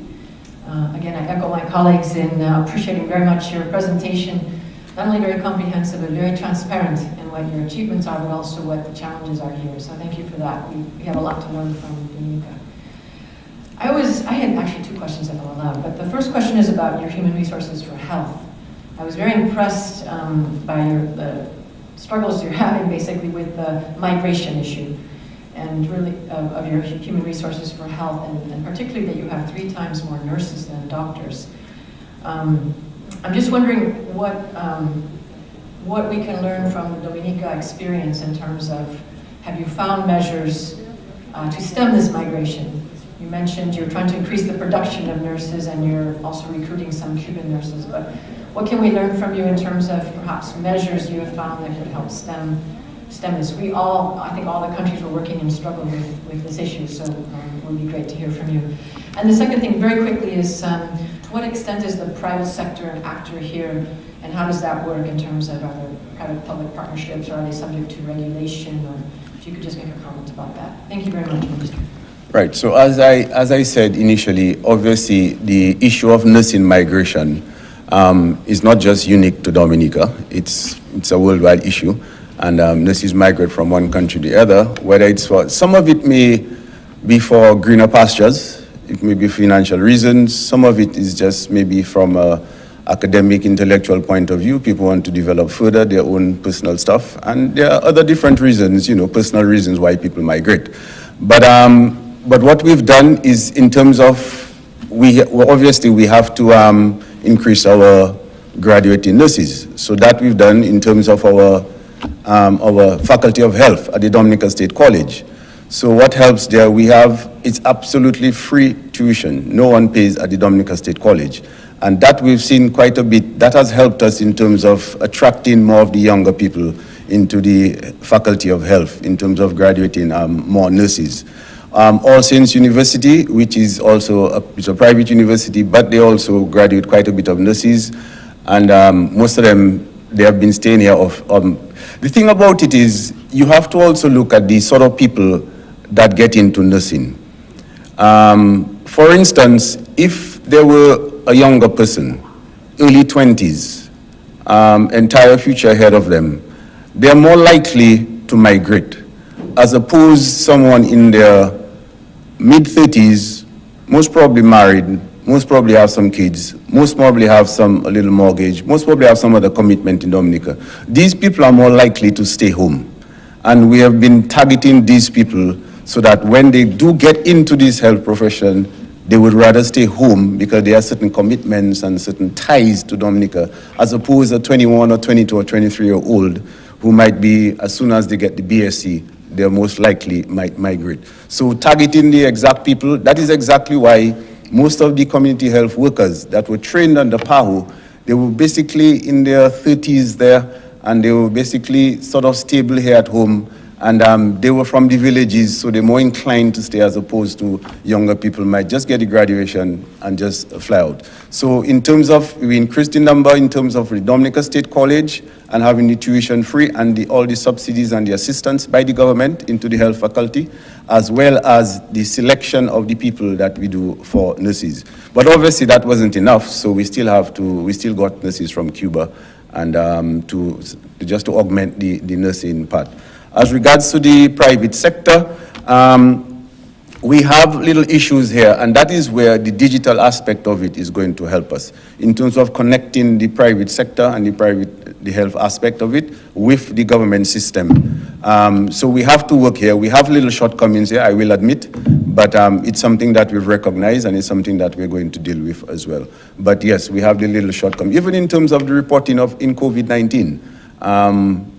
Again, I echo my colleagues in appreciating very much your presentation, not only very comprehensive, but very transparent in what your achievements are, but also what the challenges are here. So thank you for that. We have a lot to learn from Dominica. I had actually two questions if I'm allowed, but the first question is about your human resources for health. I was very impressed by the struggles you're having basically with the migration issue and really of your human resources for health, and particularly that you have 3 times more nurses than doctors. I'm just wondering what we can learn from the Dominica experience in terms of, have you found measures to stem this migration? You mentioned you're trying to increase the production of nurses and you're also recruiting some Cuban nurses, but what can we learn from you in terms of perhaps measures you have found that could help stem this? I think all the countries were working and struggling with this issue, so it would be great to hear from you. And the second thing, very quickly, is to what extent is the private sector an actor here, and how does that work in terms of other private-public partnerships, or are they subject to regulation, or if you could just make a comment about that. Thank you very much, Minister. Right, so as I said initially, obviously the issue of nursing migration is not just unique to Dominica, it's a worldwide issue, and nurses migrate from one country to the other, whether it's for, some of it may be for greener pastures, it may be financial reasons, some of it is just maybe from a academic, intellectual point of view, people want to develop further their own personal stuff, and there are other different reasons, personal reasons why people migrate. But what we've done is, in terms of, obviously we have to increase our graduating nurses. So that we've done in terms of our Faculty of Health at the Dominica State College. So what helps there, it's absolutely free tuition. No one pays at the Dominica State College. And that we've seen quite a bit, that has helped us in terms of attracting more of the younger people into the Faculty of Health, in terms of graduating more nurses. All Saints University, which is also it's a private university, but they also graduate quite a bit of nurses, and most of them, they have been staying here. The thing about it is, you have to also look at the sort of people that get into nursing. For instance, if there were a younger person, early 20s, entire future ahead of them, they're more likely to migrate, as opposed to someone in their mid-30s, most probably married, most probably have some kids, most probably have a little mortgage, most probably have some other commitment in Dominica. These people are more likely to stay home. And we have been targeting these people so that when they do get into this health profession, they would rather stay home because there are certain commitments and certain ties to Dominica, as opposed to a 21 or 22 or 23-year-old who might be, as soon as they get the BSc, they most likely might migrate. So targeting the exact people, that is exactly why most of the community health workers that were trained under PAHO, they were basically in their 30s there, and they were basically sort of stable here at home, and they were from the villages, so they're more inclined to stay, as opposed to younger people might just get the graduation and just fly out. So in terms of, we increased the number in terms of the Dominica State College and having the tuition free and all the subsidies and the assistance by the government into the health faculty, as well as the selection of the people that we do for nurses. But obviously that wasn't enough, so we still got nurses from Cuba, and just to augment the nursing part. As regards to the private sector, we have little issues here, and that is where the digital aspect of it is going to help us in terms of connecting the private sector and the health aspect of it with the government system. So we have to work here. We have little shortcomings here, I will admit, but it's something that we've recognized, and it's something that we're going to deal with as well. But yes, we have the little shortcomings. Even in terms of the reporting in COVID-19,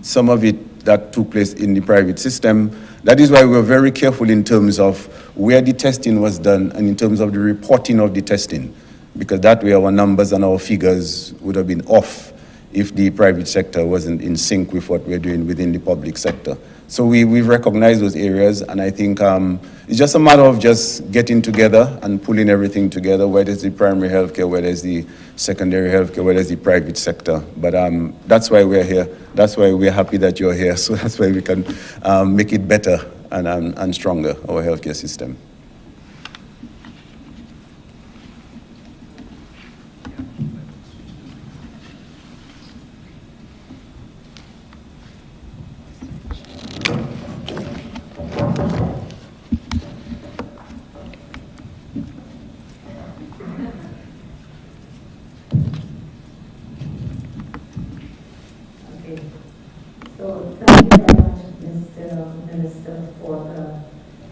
some of it that took place in the private system. That is why we're very careful in terms of where the testing was done and in terms of the reporting of the testing, because that way our numbers and our figures would have been off if the private sector wasn't in sync with what we're doing within the public sector. So we've recognized those areas, and I think it's just a matter of just getting together and pulling everything together, whether it's the primary healthcare, whether it's the secondary healthcare, whether it's the private sector. But that's why we're here. That's why we're happy that you're here. So that's why we can make it better and stronger, our healthcare system.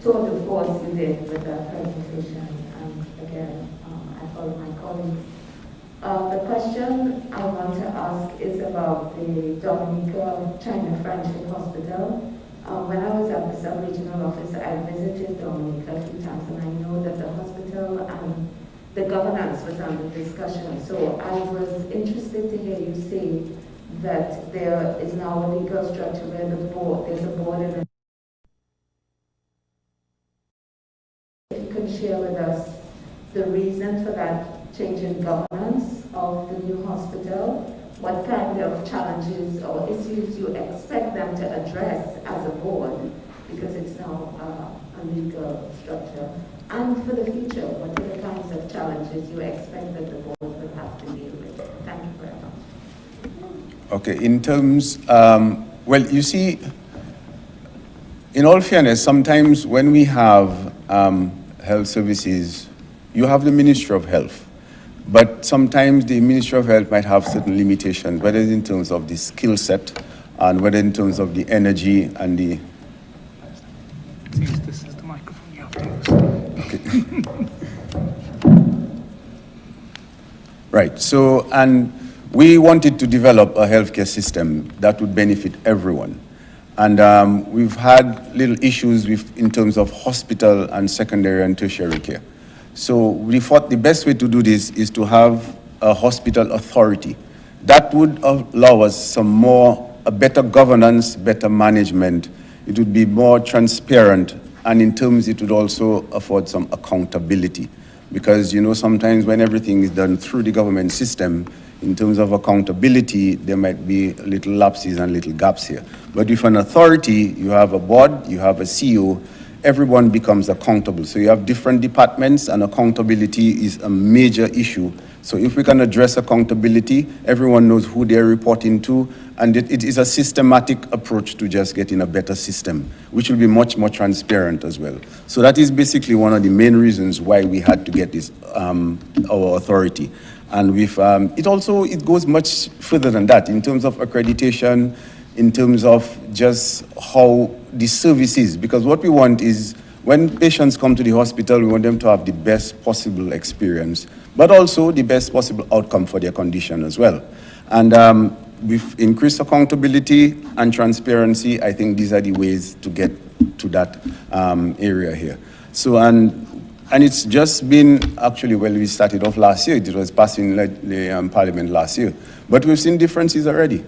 tour de force you did with that presentation. And again, I follow my colleagues. The question I want to ask is about the Dominica China Friendship Hospital. When I was at the sub-regional office, I visited Dominica a few times, and I know that the hospital and the governance was under discussion. So I was interested to hear you say that there is now a legal structure where there's a board and if you can share with us the reason for that change in governance of the new hospital, what kind of challenges or issues you expect them to address as a board, because it's now a legal structure, and for the future, what are the kinds of challenges you expect that the board will have to deal with? Thank you very much. Okay, in terms, well, you see, in all fairness, sometimes when we have health services, you have the Ministry of Health, but sometimes the Ministry of Health might have certain limitations, whether in terms of the skill set and whether in terms of the energy and the... This is the microphone you have to use. Okay. Right, so, and we wanted to develop a healthcare system that would benefit everyone. And we've had little issues in terms of hospital and secondary and tertiary care. So we thought the best way to do this is to have a hospital authority. That would allow us a better governance, better management. It would be more transparent, and in terms it would also afford some accountability. Because, you know, sometimes when everything is done through the government system, in terms of accountability, there might be little lapses and little gaps here. But with an authority, you have a board, you have a CEO, everyone becomes accountable. So you have different departments, and accountability is a major issue. So if we can address accountability, everyone knows who they're reporting to, and it is a systematic approach to just getting a better system, which will be much more transparent as well. So that is basically one of the main reasons why we had to get this, our authority. And with, it goes much further than that in terms of accreditation, in terms of just how the services, because what we want is when patients come to the hospital, we want them to have the best possible experience, but also the best possible outcome for their condition as well. And with increased accountability and transparency, I think these are the ways to get to that area here. So, and it's just been, actually, well, we started off last year. It was passed in the Parliament last year. But we've seen differences already,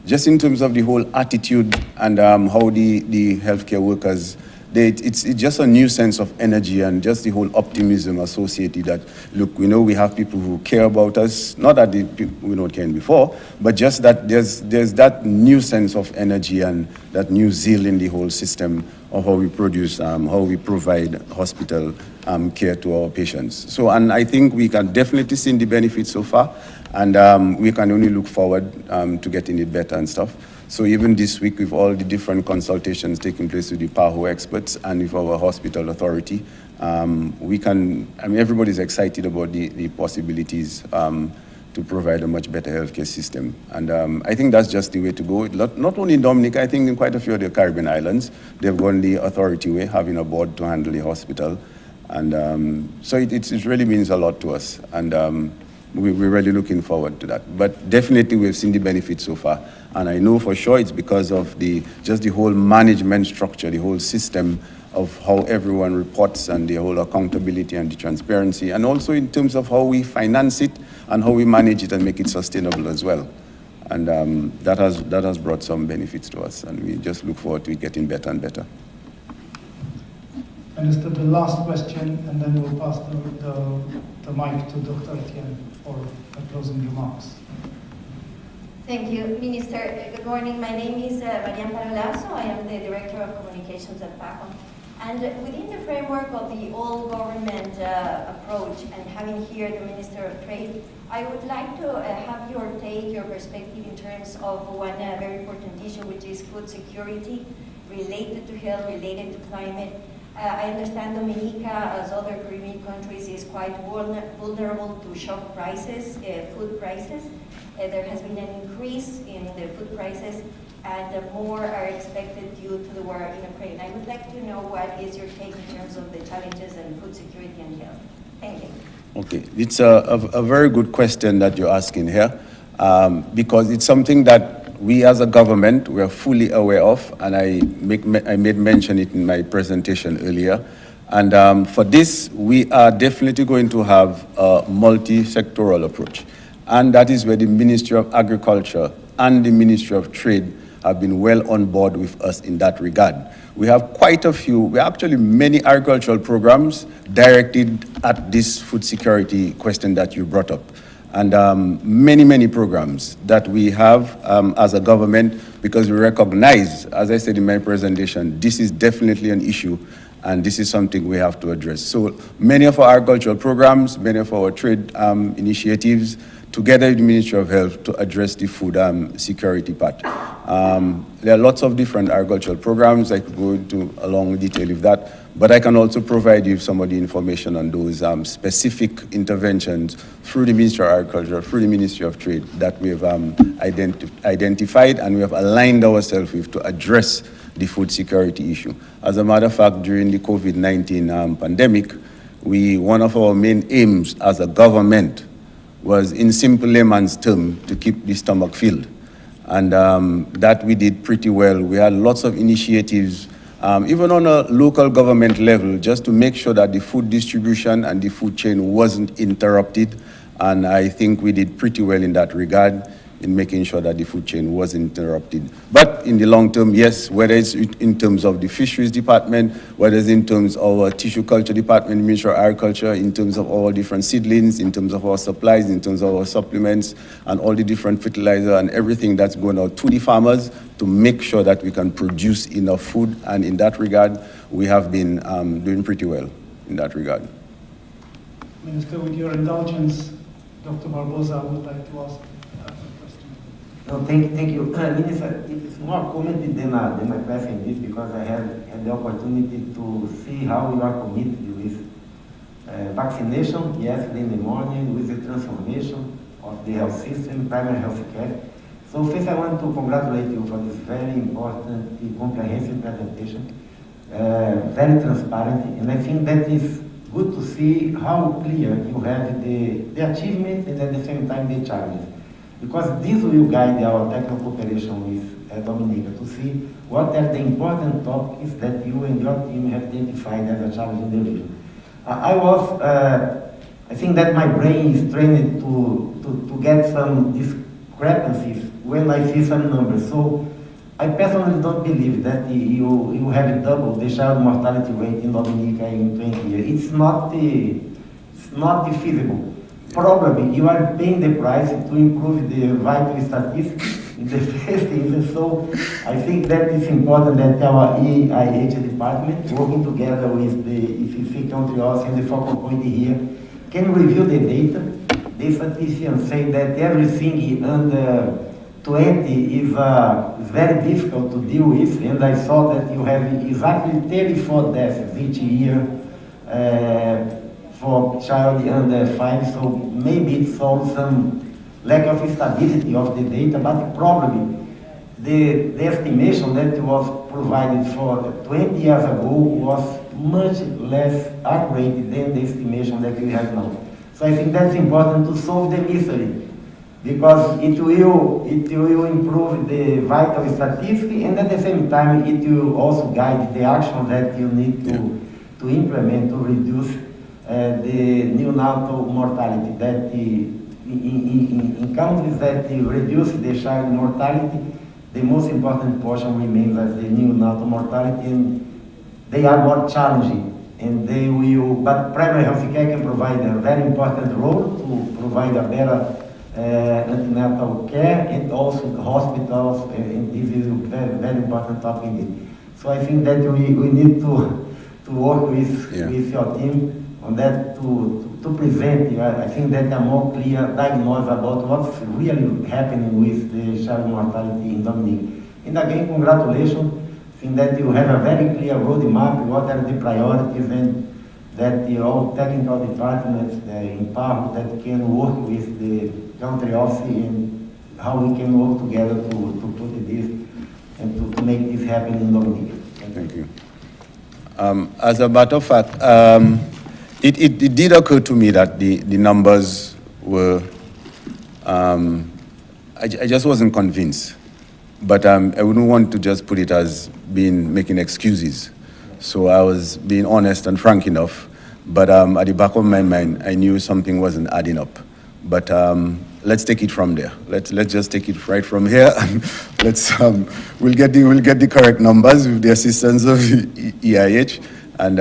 just in terms of the whole attitude and how the healthcare workers, it's just a new sense of energy and just the whole optimism associated that, look, we know we have people who care about us, not that we don't care before, but just that there's that new sense of energy and that new zeal in the whole system of how we produce, how we provide hospital care to our patients. So, and I think we can definitely see the benefits so far, and we can only look forward to getting it better and stuff. So even this week, with all the different consultations taking place with the PAHO experts and with our hospital authority, everybody's excited about the possibilities to provide a much better healthcare system. And I think that's just the way to go. Not only in Dominica, I think in quite a few of the Caribbean islands, they've gone the authority way, having a board to handle the hospital. And so it really means a lot to us. And we're really looking forward to that. But definitely we've seen the benefits so far. And I know for sure it's because of just the whole management structure, the whole system of how everyone reports and the whole accountability and the transparency, and also in terms of how we finance it and how we manage it and make it sustainable as well. And that has brought some benefits to us, and we just look forward to it getting better and better. Minister, the last question, and then we'll pass the mic to Dr. Etienne for closing remarks. Thank you, Minister. Good morning. My name is Marian Paralazo. I am the Director of Communications at PAHO. And within the framework of the all-government approach, and having here the Minister of Trade, I would like to have your take, your perspective in terms of one very important issue, which is food security, related to health, related to climate. I understand Dominica, as other Caribbean countries, is quite vulnerable to shock prices, food prices. There has been an increase in the food prices, and more are expected due to the war in Ukraine. I would like to know what is your take in terms of the challenges and food security and health. Thank you. Okay, it's a very good question that you're asking here, because it's something that we as a government, we are fully aware of, and I made mention it in my presentation earlier. And for this, we are definitely going to have a multi-sectoral approach. And that is where the Ministry of Agriculture and the Ministry of Trade have been well on board with us in that regard. We have quite a few, actually many agricultural programs directed at this food security question that you brought up. And many programs that we have as a government, because we recognize, as I said in my presentation, this is definitely an issue, and this is something we have to address. So many of our agricultural programs, many of our trade initiatives, together with the Ministry of Health, to address the food security part. There are lots of different agricultural programs. I could go into a long detail of that, but I can also provide you some of the information on those specific interventions through the Ministry of Agriculture, through the Ministry of Trade, that we have identified and we have aligned ourselves with to address the food security issue. As a matter of fact, during the COVID-19 pandemic, one of our main aims as a government was, in simple layman's term, to keep the stomach filled. And that we did pretty well. We had lots of initiatives, even on a local government level, just to make sure that the food distribution and the food chain wasn't interrupted. And I think we did pretty well in that regard, in making sure that the food chain was interrupted. But in the long term, yes, whether it's in terms of the fisheries department, whether it's in terms of our tissue culture department, Ministry of Agriculture, in terms of all different seedlings, in terms of our supplies, in terms of our supplements, and all the different fertilizer and everything that's going out to the farmers to make sure that we can produce enough food. And in that regard, we have been doing pretty well in that regard. Minister, with your indulgence, Dr. Barbosa would like to ask. No, thank you. Minister, it's more comment than my question is, because I had the opportunity to see how you are committed with vaccination yesterday in the morning, with the transformation of the health system, primary health care. So first I want to congratulate you for this very important, comprehensive presentation, very transparent, and I think that is good to see how clear you have the achievements and at the same time the challenges. Because this will guide our technical cooperation with Dominica to see what are the important topics that you and your team have identified as a challenge in the region. I think that my brain is trained to get some discrepancies when I see some numbers. So I personally don't believe that you have doubled the child mortality rate in Dominica in 20 years. It's not feasible. Probably you are paying the price to improve the vital statistics in the first instance. So I think that it's important that our EIH department, working together with the ECC country office and the focal point here, can review the data. The statisticians say that everything under 20 is very difficult to deal with, and I saw that you have exactly 34 deaths each year for child under 5, so maybe it shows some lack of stability of the data, but probably the estimation that was provided for 20 years ago was much less accurate than the estimation that we have now. So I think that's important to solve the mystery, because it will improve the vital statistics, and at the same time it will also guide the action that you need to implement to reduce the neonatal mortality. That in countries that reduce the child mortality, the most important portion remains as the neonatal mortality, and they are more challenging. And they will, but primary health care can provide a very important role to provide a better antenatal care, and also the hospitals, and this is a very, very important topic indeed. So I think that we need to work with your team on that to present, I think that a more clear diagnosis about what's really happening with the child mortality in Dominica. And again, congratulations. I think that you have a very clear roadmap, what are the priorities, and that all technical departments in PAHO that can work with the country office and how we can work together to put this make this happen in Dominica. Thank you. As a matter of fact, it did occur to me that the numbers were, I just wasn't convinced. But I wouldn't want to just put it as making excuses. So I was being honest and frank enough. But at the back of my mind, I knew something wasn't adding up. But let's take it from there. Let's just take it right from here. And we'll get the correct numbers with the assistance of EIH. And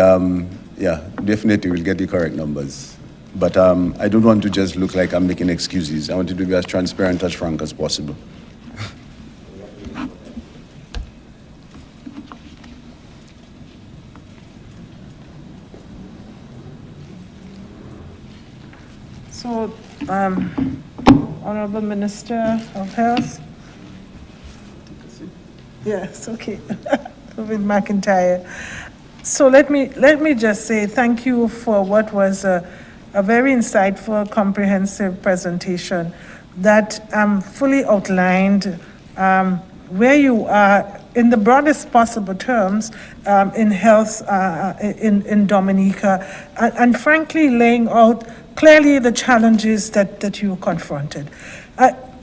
yeah, definitely we'll get the correct numbers. But I don't want to just look like I'm making excuses. I want to be as transparent, as frank as possible. So, Honorable Minister of Health. Yes, okay. With McIntyre. So let me just say thank you for what was a very insightful, comprehensive presentation that fully outlined where you are in the broadest possible terms in health in Dominica, and frankly laying out clearly the challenges that you confronted.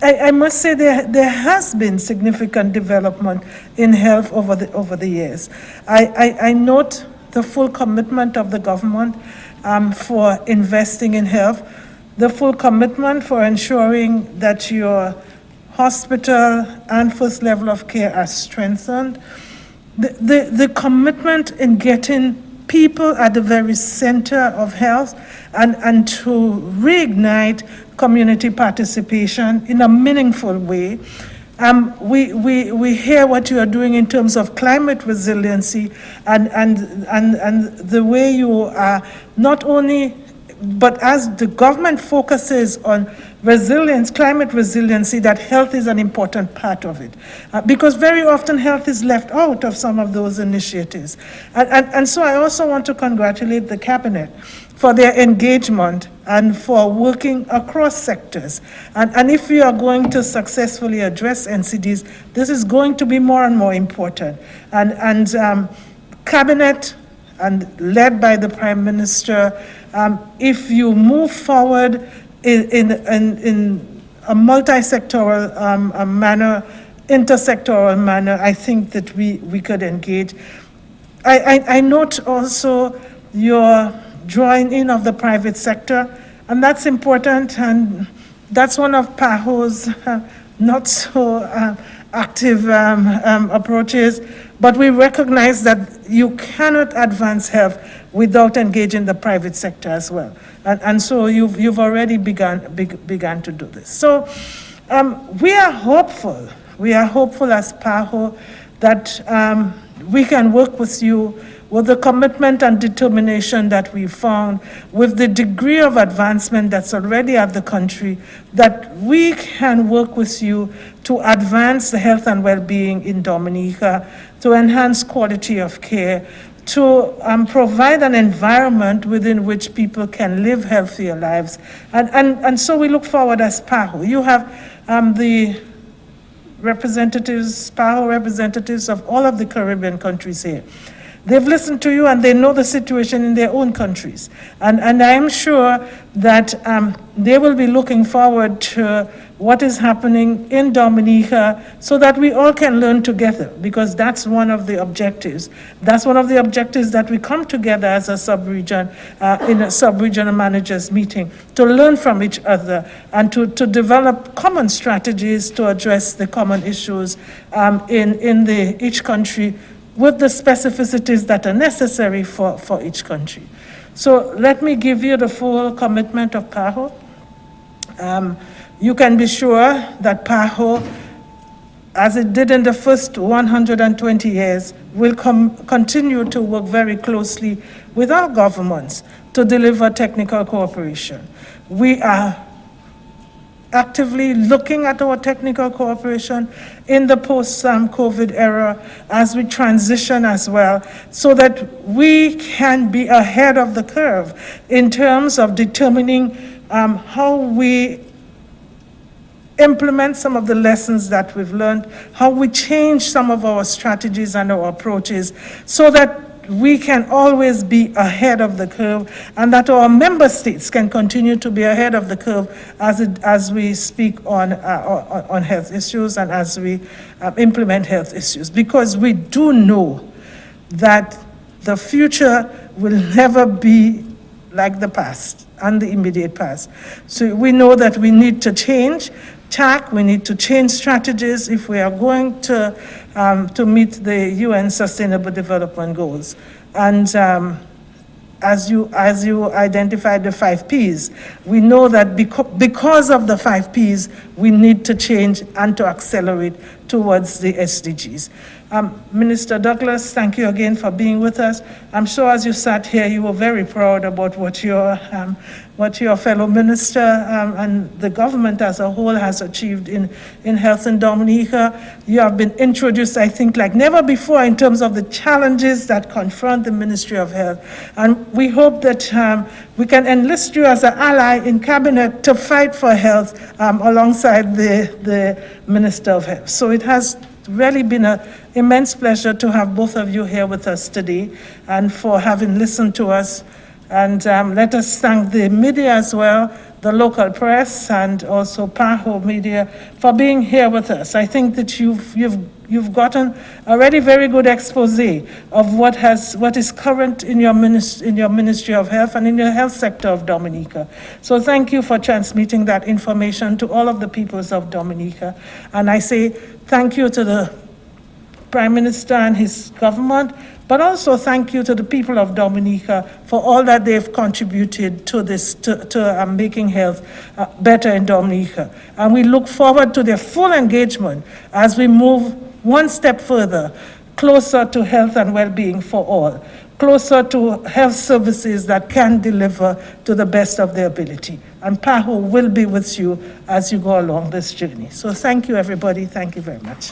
I must say there has been significant development in health over the years. I note the full commitment of the government for investing in health, the full commitment for ensuring that your hospital and first level of care are strengthened, the commitment in getting people at the very center of health and to reignite community participation in a meaningful way. We hear what you are doing in terms of climate resiliency and the way you are not only, but as the government focuses on resilience, climate resiliency, that health is an important part of it. Because very often health is left out of some of those initiatives. And so I also want to congratulate the Cabinet for their engagement and for working across sectors. And if we are going to successfully address NCDs, this is going to be more and more important. And Cabinet, and led by the Prime Minister, if you move forward in a multi-sectoral manner, intersectoral manner, I think that we could engage. I note also your drawing in of the private sector, and that's important, and that's one of PAHO's not so active approaches, but we recognize that you cannot advance health without engaging the private sector as well. And so you've already begun to do this. So we are hopeful as PAHO that we can work with you with the commitment and determination that we found, with the degree of advancement that's already at the country, that we can work with you to advance the health and well-being in Dominica, to enhance quality of care, to provide an environment within which people can live healthier lives. And so we look forward as PAHO. You have the representatives, PAHO representatives of all of the Caribbean countries here. They've listened to you and they know the situation in their own countries. And I am sure that they will be looking forward to what is happening in Dominica so that we all can learn together, because that's one of the objectives. That's one of the objectives that we come together as a sub-region, in a sub-regional managers meeting, to learn from each other and to develop common strategies to address the common issues in each country, with the specificities that are necessary for each country. So let me give you the full commitment of PAHO. You can be sure that PAHO, as it did in the first 120 years, will continue to work very closely with our governments to deliver technical cooperation. We are actively looking at our technical cooperation in the post-COVID era as we transition as well, so that we can be ahead of the curve in terms of determining how we implement some of the lessons that we've learned, how we change some of our strategies and our approaches so that we can always be ahead of the curve, and that our member states can continue to be ahead of the curve as we speak on health issues and as we implement health issues. Because we do know that the future will never be like the past and the immediate past. So we know that we need to change tack, we need to change strategies if we are going to meet the UN Sustainable Development Goals. And as you identified the 5 Ps, we know that because of the 5 Ps, we need to change and to accelerate towards the SDGs. Minister Douglas, thank you again for being with us. I'm sure as you sat here, you were very proud about what your fellow minister and the government as a whole has achieved in health in Dominica. You have been introduced, I think, like never before in terms of the challenges that confront the Ministry of Health. And we hope that we can enlist you as an ally in cabinet to fight for health alongside the Minister of Health. So it has really been an immense pleasure to have both of you here with us today and for having listened to us. And let us thank the media as well, the local press and also PAHO media for being here with us. I think that you've gotten a really very good expose of what is current in your Ministry of Health and in your health sector of Dominica. So thank you for transmitting that information to all of the peoples of Dominica. And I say thank you to the Prime Minister and his government, but also thank you to the people of Dominica for all that they've contributed to this, to making health better in Dominica. And we look forward to their full engagement as we move one step further, closer to health and well-being for all, closer to health services that can deliver to the best of their ability. And PAHO will be with you as you go along this journey. So thank you, everybody. Thank you very much.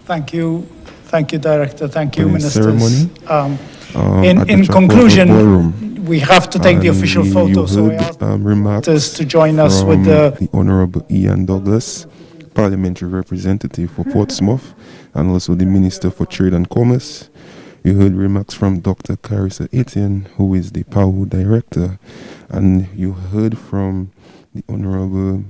Thank you, Director. Thank you, Ministers. Ceremony. In conclusion, we have to take the official photo, so I ask ministers to join us with the Honorable Ian Douglas, Parliamentary Representative for Portsmouth, and also the Minister for Trade and Commerce. You heard remarks from Dr. Carissa Etienne, who is the PAHO Director, and you heard from the Honorable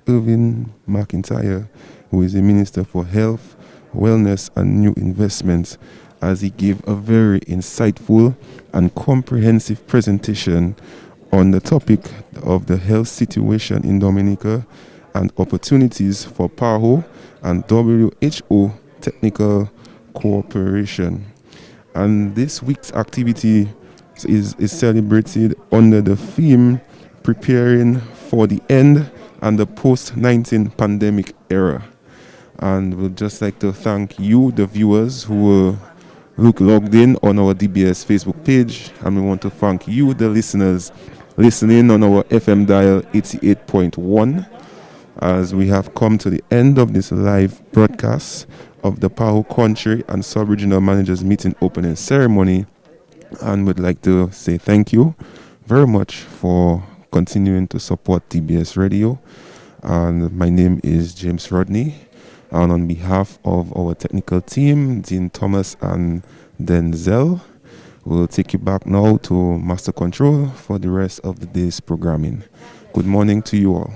Irvin McIntyre, who is the Minister for Health, Wellness and New Investments, as he gave a very insightful and comprehensive presentation on the topic of the health situation in Dominica and opportunities for PAHO and WHO technical cooperation. And this week's activity is celebrated under the theme Preparing for the End and the Post-19 Pandemic Era. And we'd just like to thank you, the viewers who logged in on our DBS Facebook page. And we want to thank you, the listeners, listening on our FM dial 88.1. As we have come to the end of this live broadcast of the PAHO Country and Sub-Regional Managers Meeting Opening Ceremony. And we'd like to say thank you very much for continuing to support DBS Radio. And my name is James Rodney. And on behalf of our technical team, Dean Thomas and Denzel, we'll take you back now to Master Control for the rest of the day's programming. Good morning to you all.